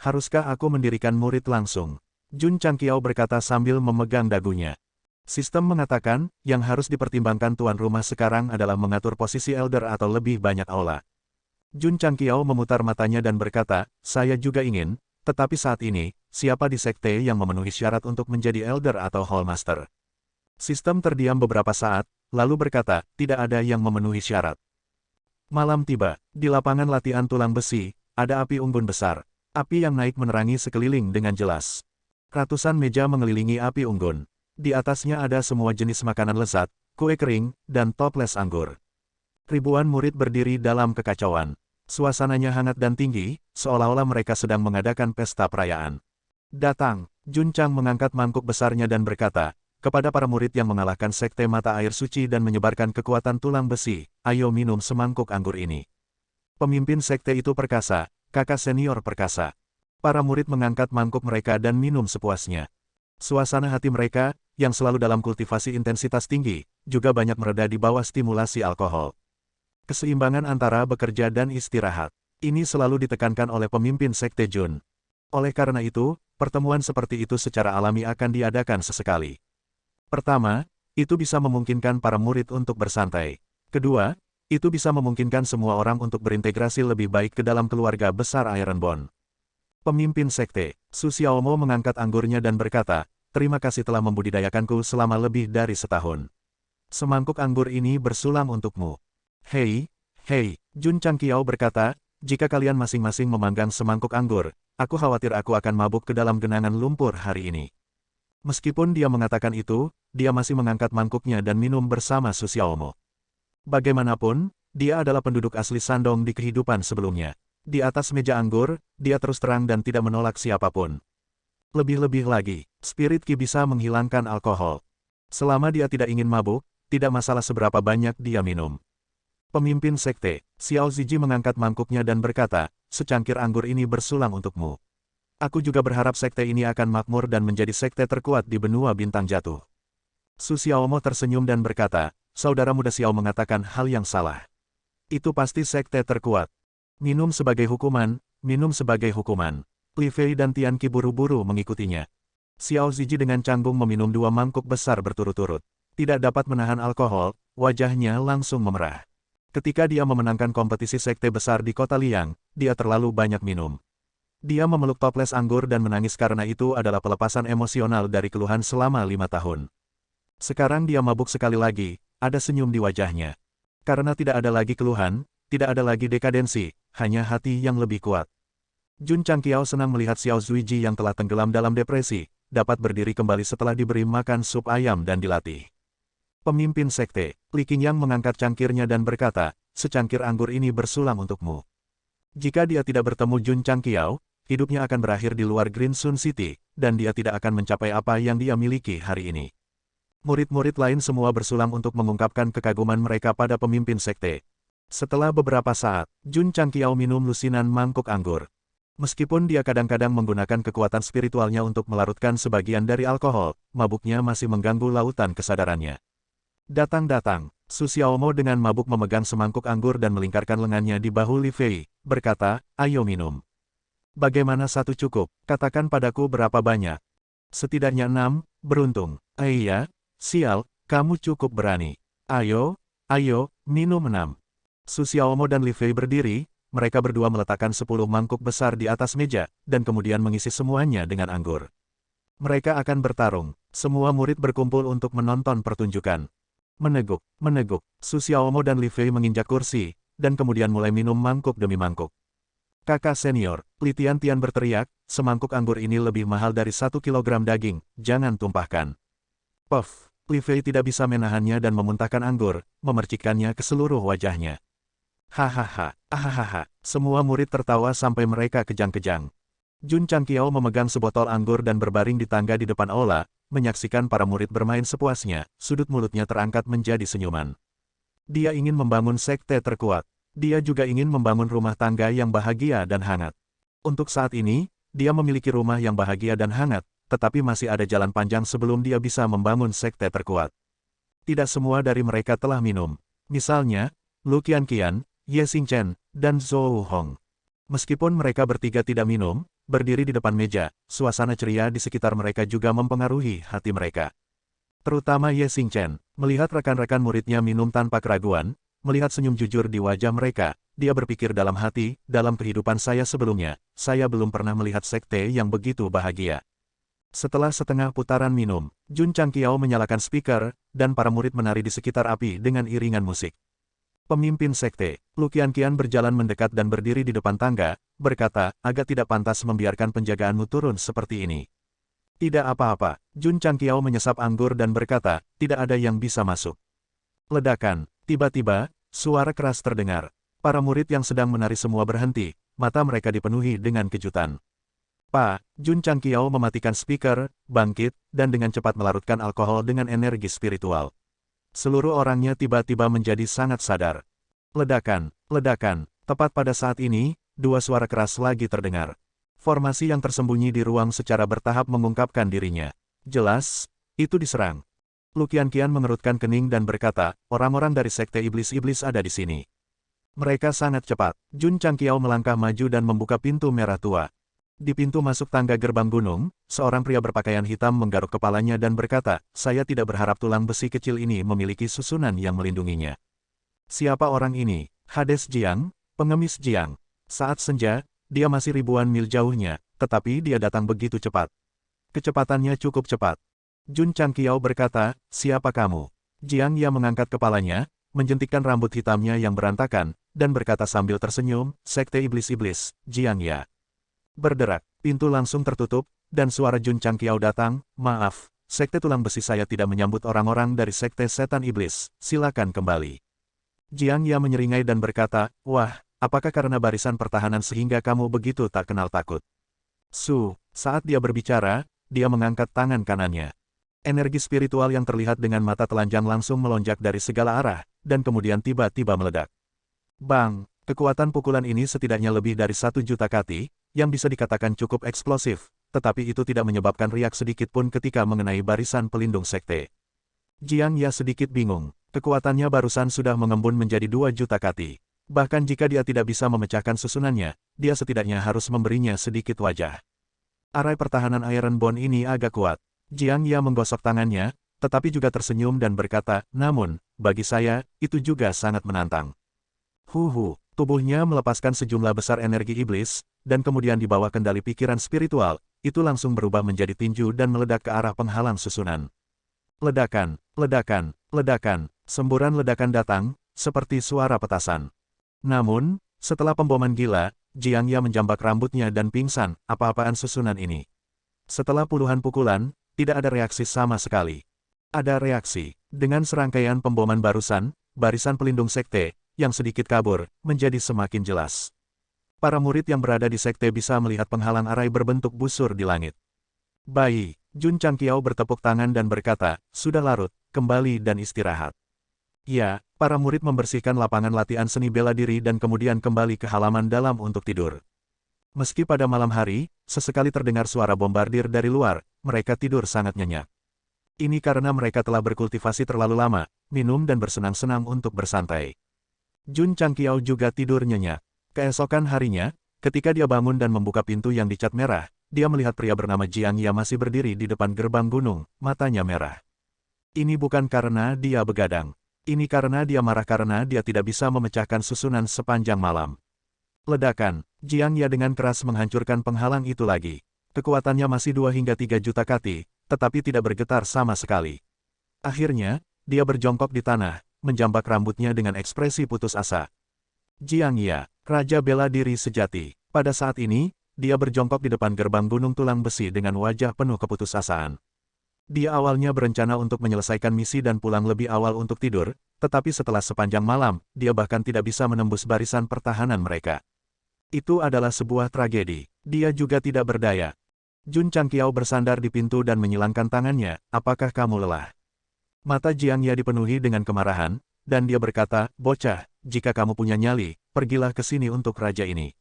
Haruskah aku mendirikan murid langsung? Jun Changqiao berkata sambil memegang dagunya. Sistem mengatakan, yang harus dipertimbangkan tuan rumah sekarang adalah mengatur posisi elder atau lebih banyak aula. Jun Changqiao memutar matanya dan berkata, saya juga ingin, tetapi saat ini, siapa di sekte yang memenuhi syarat untuk menjadi elder atau hall master? Sistem terdiam beberapa saat, lalu berkata, tidak ada yang memenuhi syarat. Malam tiba, di lapangan latihan tulang besi, ada api unggun besar. Api yang naik menerangi sekeliling dengan jelas. Ratusan meja mengelilingi api unggun. Di atasnya ada semua jenis makanan lezat, kue kering, dan toples anggur. Ribuan murid berdiri dalam kekacauan. Suasananya hangat dan tinggi, seolah-olah mereka sedang mengadakan pesta perayaan. Datang, Jun Chang mengangkat mangkuk besarnya dan berkata, kepada para murid yang mengalahkan sekte mata air suci dan menyebarkan kekuatan tulang besi, ayo minum semangkuk anggur ini. Pemimpin sekte itu perkasa, kakak senior perkasa. Para murid mengangkat mangkuk mereka dan minum sepuasnya. Suasana hati mereka, yang selalu dalam kultivasi intensitas tinggi, juga banyak mereda di bawah stimulasi alkohol. Keseimbangan antara bekerja dan istirahat. Ini selalu ditekankan oleh pemimpin sekte Jun. Oleh karena itu, pertemuan seperti itu secara alami akan diadakan sesekali. Pertama, itu bisa memungkinkan para murid untuk bersantai. Kedua, itu bisa memungkinkan semua orang untuk berintegrasi lebih baik ke dalam keluarga besar Ironborn. Pemimpin sekte, Su Xiaomo mengangkat anggurnya dan berkata, terima kasih telah membudidayakanku selama lebih dari setahun. Semangkuk anggur ini bersulang untukmu. Hei, Jun Changqiao berkata, jika kalian masing-masing memanggang semangkuk anggur, aku khawatir aku akan mabuk ke dalam genangan lumpur hari ini. Meskipun dia mengatakan itu, dia masih mengangkat mangkuknya dan minum bersama Su Xiaomo. Bagaimanapun, dia adalah penduduk asli Shandong di kehidupan sebelumnya. Di atas meja anggur, dia terus terang dan tidak menolak siapapun. Lebih-lebih lagi, spirit Qi bisa menghilangkan alkohol. Selama dia tidak ingin mabuk, tidak masalah seberapa banyak dia minum. Pemimpin sekte, Xiao Ziji mengangkat mangkuknya dan berkata, secangkir anggur ini bersulang untukmu. Aku juga berharap sekte ini akan makmur dan menjadi sekte terkuat di benua bintang jatuh. Su Xiaomo tersenyum dan berkata, saudara muda Xiao mengatakan hal yang salah. Itu pasti sekte terkuat. Minum sebagai hukuman, minum sebagai hukuman. Li Fei dan Tian Qi buru-buru mengikutinya. Xiao Ziji dengan canggung meminum 2 mangkuk besar berturut-turut. Tidak dapat menahan alkohol, wajahnya langsung memerah. Ketika dia memenangkan kompetisi sekte besar di kota Liang, dia terlalu banyak minum. Dia memeluk toples anggur dan menangis karena itu adalah pelepasan emosional dari keluhan selama 5 tahun. Sekarang dia mabuk sekali lagi, ada senyum di wajahnya. Karena tidak ada lagi keluhan, tidak ada lagi dekadensi, hanya hati yang lebih kuat. Jun Changqiao senang melihat Xiao Zuiji yang telah tenggelam dalam depresi, dapat berdiri kembali setelah diberi makan sup ayam dan dilatih. Pemimpin sekte, Li Qingyang mengangkat cangkirnya dan berkata, secangkir anggur ini bersulang untukmu. Jika dia tidak bertemu Jun Changqiao, hidupnya akan berakhir di luar Green Sun City, dan dia tidak akan mencapai apa yang dia miliki hari ini. Murid-murid lain semua bersulang untuk mengungkapkan kekaguman mereka pada pemimpin sekte. Setelah beberapa saat, Jun Changqiao minum lusinan mangkuk anggur. Meskipun dia kadang-kadang menggunakan kekuatan spiritualnya untuk melarutkan sebagian dari alkohol, mabuknya masih mengganggu lautan kesadarannya. Datang-datang, Su Xiaomo dengan mabuk memegang semangkuk anggur dan melingkarkan lengannya di bahu Li Fei, berkata, ayo minum. Bagaimana satu cukup, katakan padaku berapa banyak. Setidaknya 6, beruntung. Iya, sial, kamu cukup berani. Ayo, minum 6. Su Xiaomo dan Li Fei berdiri, mereka berdua meletakkan 10 mangkuk besar di atas meja, dan kemudian mengisi semuanya dengan anggur. Mereka akan bertarung. Semua murid berkumpul untuk menonton pertunjukan. Meneguk, meneguk, Su Xiaomo dan Li Fei menginjak kursi, dan kemudian mulai minum mangkuk demi mangkuk. Kakak senior, Li Tian berteriak, semangkuk anggur ini lebih mahal dari 1 kilogram daging, jangan tumpahkan. Puff, Li Fei tidak bisa menahannya dan memuntahkan anggur, memercikkannya ke seluruh wajahnya. Hahaha, ahahaha, semua murid tertawa sampai mereka kejang-kejang. Jun Changqiao memegang sebotol anggur dan berbaring di tangga di depan aula, menyaksikan para murid bermain sepuasnya, sudut mulutnya terangkat menjadi senyuman. Dia ingin membangun sekte terkuat. Dia juga ingin membangun rumah tangga yang bahagia dan hangat. Untuk saat ini, dia memiliki rumah yang bahagia dan hangat, tetapi masih ada jalan panjang sebelum dia bisa membangun sekte terkuat. Tidak semua dari mereka telah minum. Misalnya, Lu Qianqian, Ye Xingchen, dan Zhou Hong. Meskipun mereka bertiga tidak minum, berdiri di depan meja, suasana ceria di sekitar mereka juga mempengaruhi hati mereka. Terutama Ye Xingchen, melihat rekan-rekan muridnya minum tanpa keraguan, melihat senyum jujur di wajah mereka, dia berpikir dalam hati, dalam kehidupan saya sebelumnya, saya belum pernah melihat sekte yang begitu bahagia. Setelah setengah putaran minum, Jun Changqiao menyalakan speaker, dan para murid menari di sekitar api dengan iringan musik. Pemimpin sekte, Lu Qianqian berjalan mendekat dan berdiri di depan tangga, berkata, agak tidak pantas membiarkan penjagaanmu turun seperti ini. Tidak apa-apa, Jun Changqiao menyesap anggur dan berkata, tidak ada yang bisa masuk. Ledakan, tiba-tiba, suara keras terdengar. Para murid yang sedang menari semua berhenti, mata mereka dipenuhi dengan kejutan. Pak, Jun Changqiao mematikan speaker, bangkit, dan dengan cepat melarutkan alkohol dengan energi spiritual. Seluruh orangnya tiba-tiba menjadi sangat sadar. Ledakan, ledakan, tepat pada saat ini, dua suara keras lagi terdengar. Formasi yang tersembunyi di ruang secara bertahap mengungkapkan dirinya. Jelas, itu diserang. Lu Qianqian mengerutkan kening dan berkata, orang-orang dari sekte iblis-iblis ada di sini. Mereka sangat cepat. Jun Changqiao melangkah maju dan membuka pintu merah tua. Di pintu masuk tangga gerbang gunung, seorang pria berpakaian hitam menggaruk kepalanya dan berkata, saya tidak berharap tulang besi kecil ini memiliki susunan yang melindunginya. Siapa orang ini? Hades Jiang, pengemis Jiang. Saat senja, dia masih ribuan mil jauhnya, tetapi dia datang begitu cepat. Kecepatannya cukup cepat. Jun Changqiao berkata, siapa kamu? Jiang Ya mengangkat kepalanya, menjentikkan rambut hitamnya yang berantakan, dan berkata sambil tersenyum, sekte iblis-iblis, Jiang Ya. Berderak, pintu langsung tertutup, dan suara Jun Changqiao datang, maaf, sekte tulang besi saya tidak menyambut orang-orang dari sekte setan iblis, silakan kembali. Jiang Ya menyeringai dan berkata, wah, apakah karena barisan pertahanan sehingga kamu begitu tak kenal takut? Saat dia berbicara, dia mengangkat tangan kanannya. Energi spiritual yang terlihat dengan mata telanjang langsung melonjak dari segala arah, dan kemudian tiba-tiba meledak. Bang, kekuatan pukulan ini setidaknya lebih dari 1 juta kati, yang bisa dikatakan cukup eksplosif, tetapi itu tidak menyebabkan riak sedikit pun ketika mengenai barisan pelindung sekte. Jiang Ya sedikit bingung, kekuatannya barusan sudah mengembun menjadi 2 juta kati. Bahkan jika dia tidak bisa memecahkan susunannya, dia setidaknya harus memberinya sedikit wajah. Arai pertahanan Iron Bone ini agak kuat. Jiang Ya menggosok tangannya, tetapi juga tersenyum dan berkata, namun, bagi saya, itu juga sangat menantang. Tubuhnya melepaskan sejumlah besar energi iblis, dan kemudian di bawah kendali pikiran spiritual, itu langsung berubah menjadi tinju dan meledak ke arah penghalang susunan. Ledakan, ledakan, ledakan, semburan ledakan datang, seperti suara petasan. Namun, setelah pemboman gila, Jiang Ya menjambak rambutnya dan pingsan, apa-apaan susunan ini. Setelah puluhan pukulan, tidak ada reaksi sama sekali. Ada reaksi, dengan serangkaian pemboman barusan, barisan pelindung sekte, yang sedikit kabur, menjadi semakin jelas. Para murid yang berada di sekte bisa melihat penghalang arai berbentuk busur di langit. Bayi, Jun Changqiao bertepuk tangan dan berkata, sudah larut, kembali dan istirahat. Ya, para murid membersihkan lapangan latihan seni bela diri dan kemudian kembali ke halaman dalam untuk tidur. Meski pada malam hari, sesekali terdengar suara bombardir dari luar, mereka tidur sangat nyenyak. Ini karena mereka telah berkultivasi terlalu lama, minum dan bersenang-senang untuk bersantai. Jun Changqiao juga tidur nyenyak. Keesokan harinya, ketika dia bangun dan membuka pintu yang dicat merah, dia melihat pria bernama Jiang Ya masih berdiri di depan gerbang gunung, matanya merah. Ini bukan karena dia begadang. Ini karena dia marah karena dia tidak bisa memecahkan susunan sepanjang malam. Ledakan, Jiang Ya dengan keras menghancurkan penghalang itu lagi. Kekuatannya masih 2 hingga 3 juta kati, tetapi tidak bergetar sama sekali. Akhirnya, dia berjongkok di tanah, menjambak rambutnya dengan ekspresi putus asa. Jiang Ya, Raja Bela Diri Sejati. Pada saat ini, dia berjongkok di depan gerbang gunung tulang besi dengan wajah penuh keputusasaan. Dia awalnya berencana untuk menyelesaikan misi dan pulang lebih awal untuk tidur, tetapi setelah sepanjang malam, dia bahkan tidak bisa menembus barisan pertahanan mereka. Itu adalah sebuah tragedi. Dia juga tidak berdaya. Jun Changqiao bersandar di pintu dan menyilangkan tangannya, apakah kamu lelah? Mata Jiang Ya dipenuhi dengan kemarahan, dan dia berkata, bocah, jika kamu punya nyali, pergilah ke sini untuk raja ini.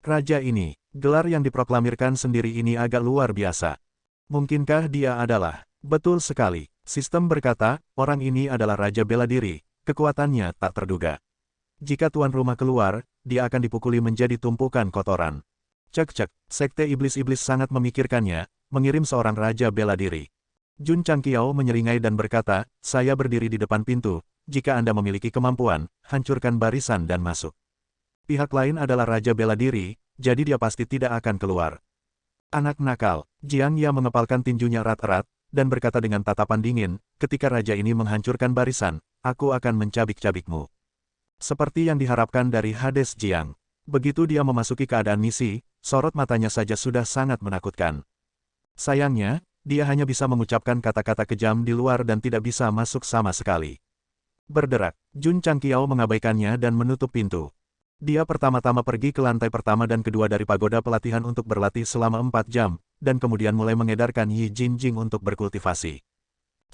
Raja ini, gelar yang diproklamirkan sendiri ini agak luar biasa. Mungkinkah dia adalah? Betul sekali. Sistem berkata, orang ini adalah Raja Bela Diri, kekuatannya tak terduga. Jika tuan rumah keluar, dia akan dipukuli menjadi tumpukan kotoran. Cek-cek, Sekte Iblis-Iblis sangat memikirkannya, mengirim seorang Raja Bela Diri. Jun Changqiao menyeringai dan berkata, saya berdiri di depan pintu, jika Anda memiliki kemampuan, hancurkan barisan dan masuk. Pihak lain adalah Raja Bela Diri, jadi dia pasti tidak akan keluar. Anak nakal, Jiang Ya mengepalkan tinjunya erat-erat, dan berkata dengan tatapan dingin, ketika raja ini menghancurkan barisan, aku akan mencabik-cabikmu. Seperti yang diharapkan dari Hades Jiang. Begitu dia memasuki keadaan misi, sorot matanya saja sudah sangat menakutkan. Sayangnya, dia hanya bisa mengucapkan kata-kata kejam di luar dan tidak bisa masuk sama sekali. Berderak, Jun Changqiao mengabaikannya dan menutup pintu. Dia pertama-tama pergi ke lantai pertama dan kedua dari pagoda pelatihan untuk berlatih selama 4 jam, dan kemudian mulai mengedarkan Yi Jinjing untuk berkultivasi.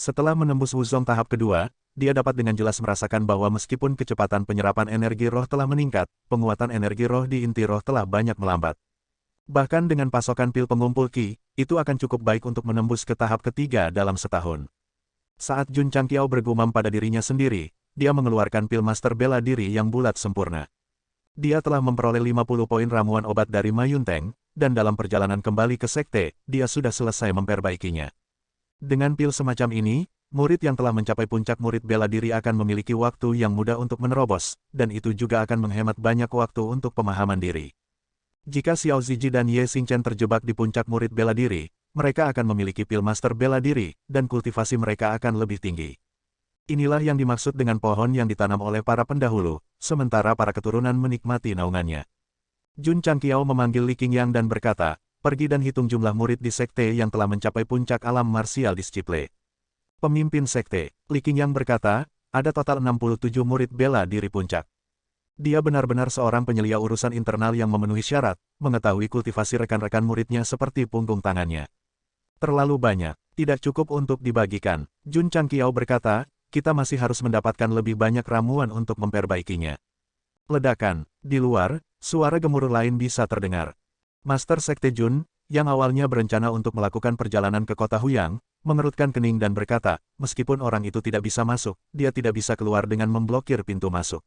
Setelah menembus Wuzong tahap kedua, dia dapat dengan jelas merasakan bahwa meskipun kecepatan penyerapan energi roh telah meningkat, penguatan energi roh di inti roh telah banyak melambat. Bahkan dengan pasokan pil pengumpul Qi, itu akan cukup baik untuk menembus ke tahap ketiga dalam setahun. Saat Jun Changqiao bergumam pada dirinya sendiri, dia mengeluarkan pil Master Bela Diri yang bulat sempurna. Dia telah memperoleh 50 poin ramuan obat dari Ma Yunteng, dan dalam perjalanan kembali ke sekte, dia sudah selesai memperbaikinya. Dengan pil semacam ini, murid yang telah mencapai puncak murid bela diri akan memiliki waktu yang mudah untuk menerobos, dan itu juga akan menghemat banyak waktu untuk pemahaman diri. Jika Xiao Ziji dan Ye Xingchen terjebak di puncak murid bela diri, mereka akan memiliki pil master bela diri, dan kultivasi mereka akan lebih tinggi. Inilah yang dimaksud dengan pohon yang ditanam oleh para pendahulu, sementara para keturunan menikmati naungannya. Jun Changqiao memanggil Li Qingyang dan berkata, pergi dan hitung jumlah murid di sekte yang telah mencapai puncak alam marsial disiple. Pemimpin sekte, Li Qingyang berkata, ada total 67 murid bela diri puncak. Dia benar-benar seorang penyelia urusan internal yang memenuhi syarat, mengetahui kultivasi rekan-rekan muridnya seperti punggung tangannya. Terlalu banyak, tidak cukup untuk dibagikan. Jun Changqiao berkata, kita masih harus mendapatkan lebih banyak ramuan untuk memperbaikinya. Ledakan, di luar, suara gemuruh lain bisa terdengar. Master Sekte Jun, yang awalnya berencana untuk melakukan perjalanan ke kota Huyang, mengerutkan kening dan berkata, meskipun orang itu tidak bisa masuk, dia tidak bisa keluar dengan memblokir pintu masuk.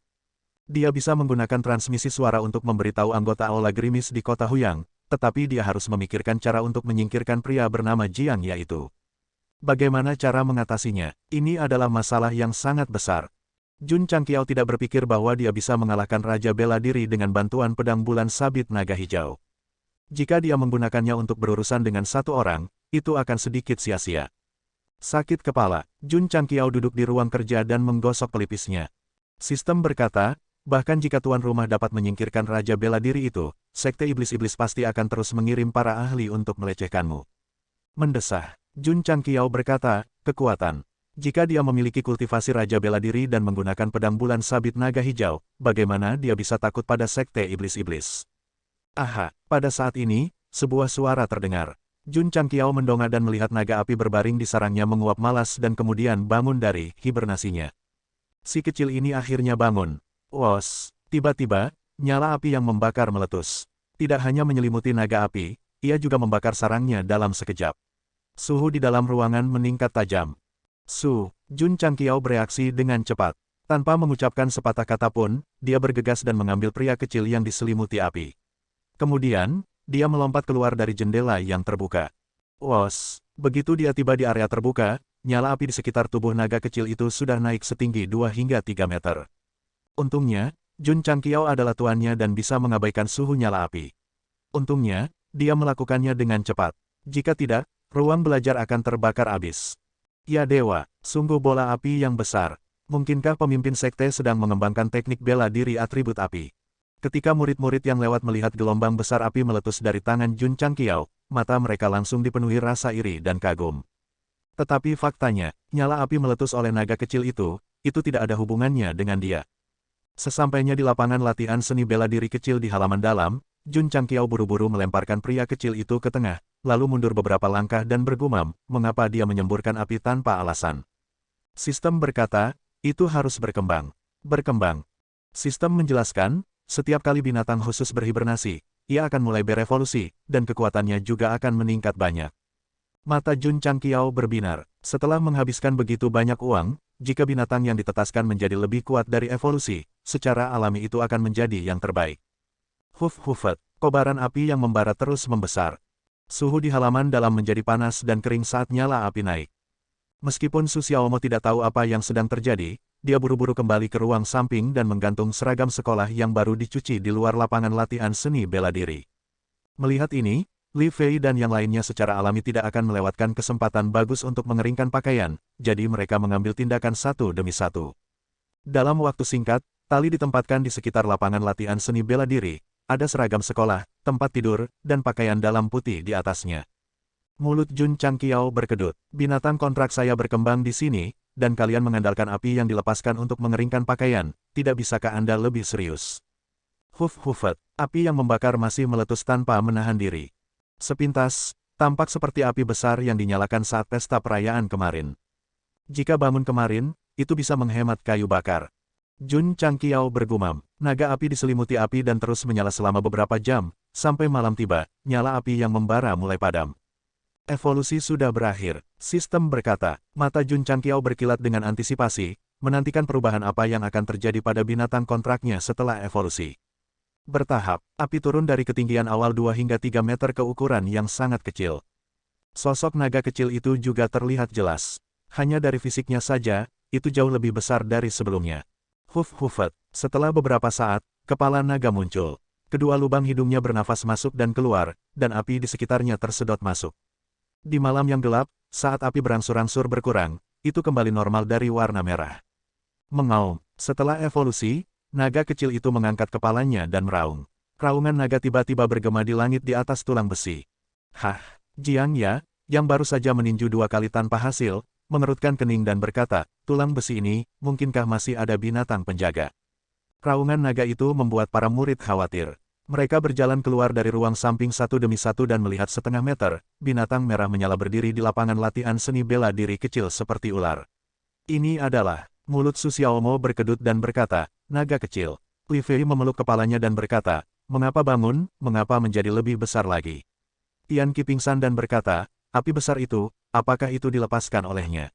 Dia bisa menggunakan transmisi suara untuk memberitahu anggota Aula Gerimis di kota Huyang, tetapi dia harus memikirkan cara untuk menyingkirkan pria bernama Jiang yaitu. Bagaimana cara mengatasinya? Ini adalah masalah yang sangat besar. Jun Changqiao tidak berpikir bahwa dia bisa mengalahkan Raja Bela Diri dengan bantuan pedang bulan sabit naga hijau. Jika dia menggunakannya untuk berurusan dengan satu orang, itu akan sedikit sia-sia. Sakit kepala, Jun Changqiao duduk di ruang kerja dan menggosok pelipisnya. Sistem berkata, bahkan jika tuan rumah dapat menyingkirkan Raja Bela Diri itu, Sekte Iblis-Iblis pasti akan terus mengirim para ahli untuk melecehkanmu. Mendesah. Jun Changqiao berkata, kekuatan. Jika dia memiliki kultivasi Raja Bela Diri dan menggunakan pedang bulan sabit naga hijau, bagaimana dia bisa takut pada Sekte Iblis-Iblis? Aha, pada saat ini, sebuah suara terdengar. Jun Changqiao mendongak dan melihat naga api berbaring di sarangnya menguap malas dan kemudian bangun dari hibernasinya. Si kecil ini akhirnya bangun. Wos, tiba-tiba, nyala api yang membakar meletus. Tidak hanya menyelimuti naga api, ia juga membakar sarangnya dalam sekejap. Suhu di dalam ruangan meningkat tajam. Jun Changqiao bereaksi dengan cepat. Tanpa mengucapkan sepatah kata pun, dia bergegas dan mengambil pria kecil yang diselimuti api. Kemudian, dia melompat keluar dari jendela yang terbuka. Wos, begitu dia tiba di area terbuka, nyala api di sekitar tubuh naga kecil itu sudah naik setinggi 2 hingga 3 meter. Untungnya, Jun Changqiao adalah tuannya dan bisa mengabaikan suhu nyala api. Untungnya, dia melakukannya dengan cepat. Jika tidak, ruang belajar akan terbakar habis. Ya dewa, sungguh bola api yang besar. Mungkinkah pemimpin sekte sedang mengembangkan teknik bela diri atribut api? Ketika murid-murid yang lewat melihat gelombang besar api meletus dari tangan Jun Changqiao, mata mereka langsung dipenuhi rasa iri dan kagum. Tetapi faktanya, nyala api meletus oleh naga kecil itu tidak ada hubungannya dengan dia. Sesampainya di lapangan latihan seni bela diri kecil di halaman dalam, Jun Changqiao buru-buru melemparkan pria kecil itu ke tengah, lalu mundur beberapa langkah dan bergumam, mengapa dia menyemburkan api tanpa alasan. Sistem berkata, itu harus berkembang. Berkembang. Sistem menjelaskan, setiap kali binatang khusus berhibernasi, ia akan mulai berevolusi, dan kekuatannya juga akan meningkat banyak. Mata Jun Changqiao berbinar. Setelah menghabiskan begitu banyak uang, jika binatang yang ditetaskan menjadi lebih kuat dari evolusi, secara alami itu akan menjadi yang terbaik. Huf-hufet, kobaran api yang membara terus membesar. Suhu di halaman dalam menjadi panas dan kering saat nyala api naik. Meskipun Su Xiaomo tidak tahu apa yang sedang terjadi, dia buru-buru kembali ke ruang samping dan menggantung seragam sekolah yang baru dicuci di luar lapangan latihan seni bela diri. Melihat ini, Li Fei dan yang lainnya secara alami tidak akan melewatkan kesempatan bagus untuk mengeringkan pakaian, jadi mereka mengambil tindakan satu demi satu. Dalam waktu singkat, tali ditempatkan di sekitar lapangan latihan seni bela diri, ada seragam sekolah, tempat tidur, dan pakaian dalam putih di atasnya. Mulut Jun Changqiao berkedut. Binatang kontrak saya berkembang di sini, dan kalian mengandalkan api yang dilepaskan untuk mengeringkan pakaian, tidak bisakah Anda lebih serius? Huf-hufet, api yang membakar masih meletus tanpa menahan diri. Sepintas, tampak seperti api besar yang dinyalakan saat pesta perayaan kemarin. Jika bangun kemarin, itu bisa menghemat kayu bakar. Jun Changqiao bergumam. Naga api diselimuti api dan terus menyala selama beberapa jam, sampai malam tiba, nyala api yang membara mulai padam. Evolusi sudah berakhir, sistem berkata. Mata Jun Changqiao berkilat dengan antisipasi, menantikan perubahan apa yang akan terjadi pada binatang kontraknya setelah evolusi. Bertahap, api turun dari ketinggian awal 2 hingga 3 meter ke ukuran yang sangat kecil. Sosok naga kecil itu juga terlihat jelas. Hanya dari fisiknya saja, itu jauh lebih besar dari sebelumnya. Huf-hufet, setelah beberapa saat, kepala naga muncul. Kedua lubang hidungnya bernafas masuk dan keluar, dan api di sekitarnya tersedot masuk. Di malam yang gelap, saat api berangsur-angsur berkurang, itu kembali normal dari warna merah. Mengaum, setelah evolusi, naga kecil itu mengangkat kepalanya dan meraung. Raungan naga tiba-tiba bergema di langit di atas tulang besi. Hah, Jiang Ya, yang baru saja meninju 2 kali tanpa hasil, mengerutkan kening dan berkata, tulang besi ini, mungkinkah masih ada binatang penjaga? Raungan naga itu membuat para murid khawatir. Mereka berjalan keluar dari ruang samping satu demi satu dan melihat setengah meter, binatang merah menyala berdiri di lapangan latihan seni bela diri kecil seperti ular. Ini adalah, mulut Su Xiaomo berkedut dan berkata, naga kecil. Li Fei memeluk kepalanya dan berkata, mengapa bangun, mengapa menjadi lebih besar lagi? Tian Qi pingsan dan berkata, api besar itu, apakah itu dilepaskan olehnya?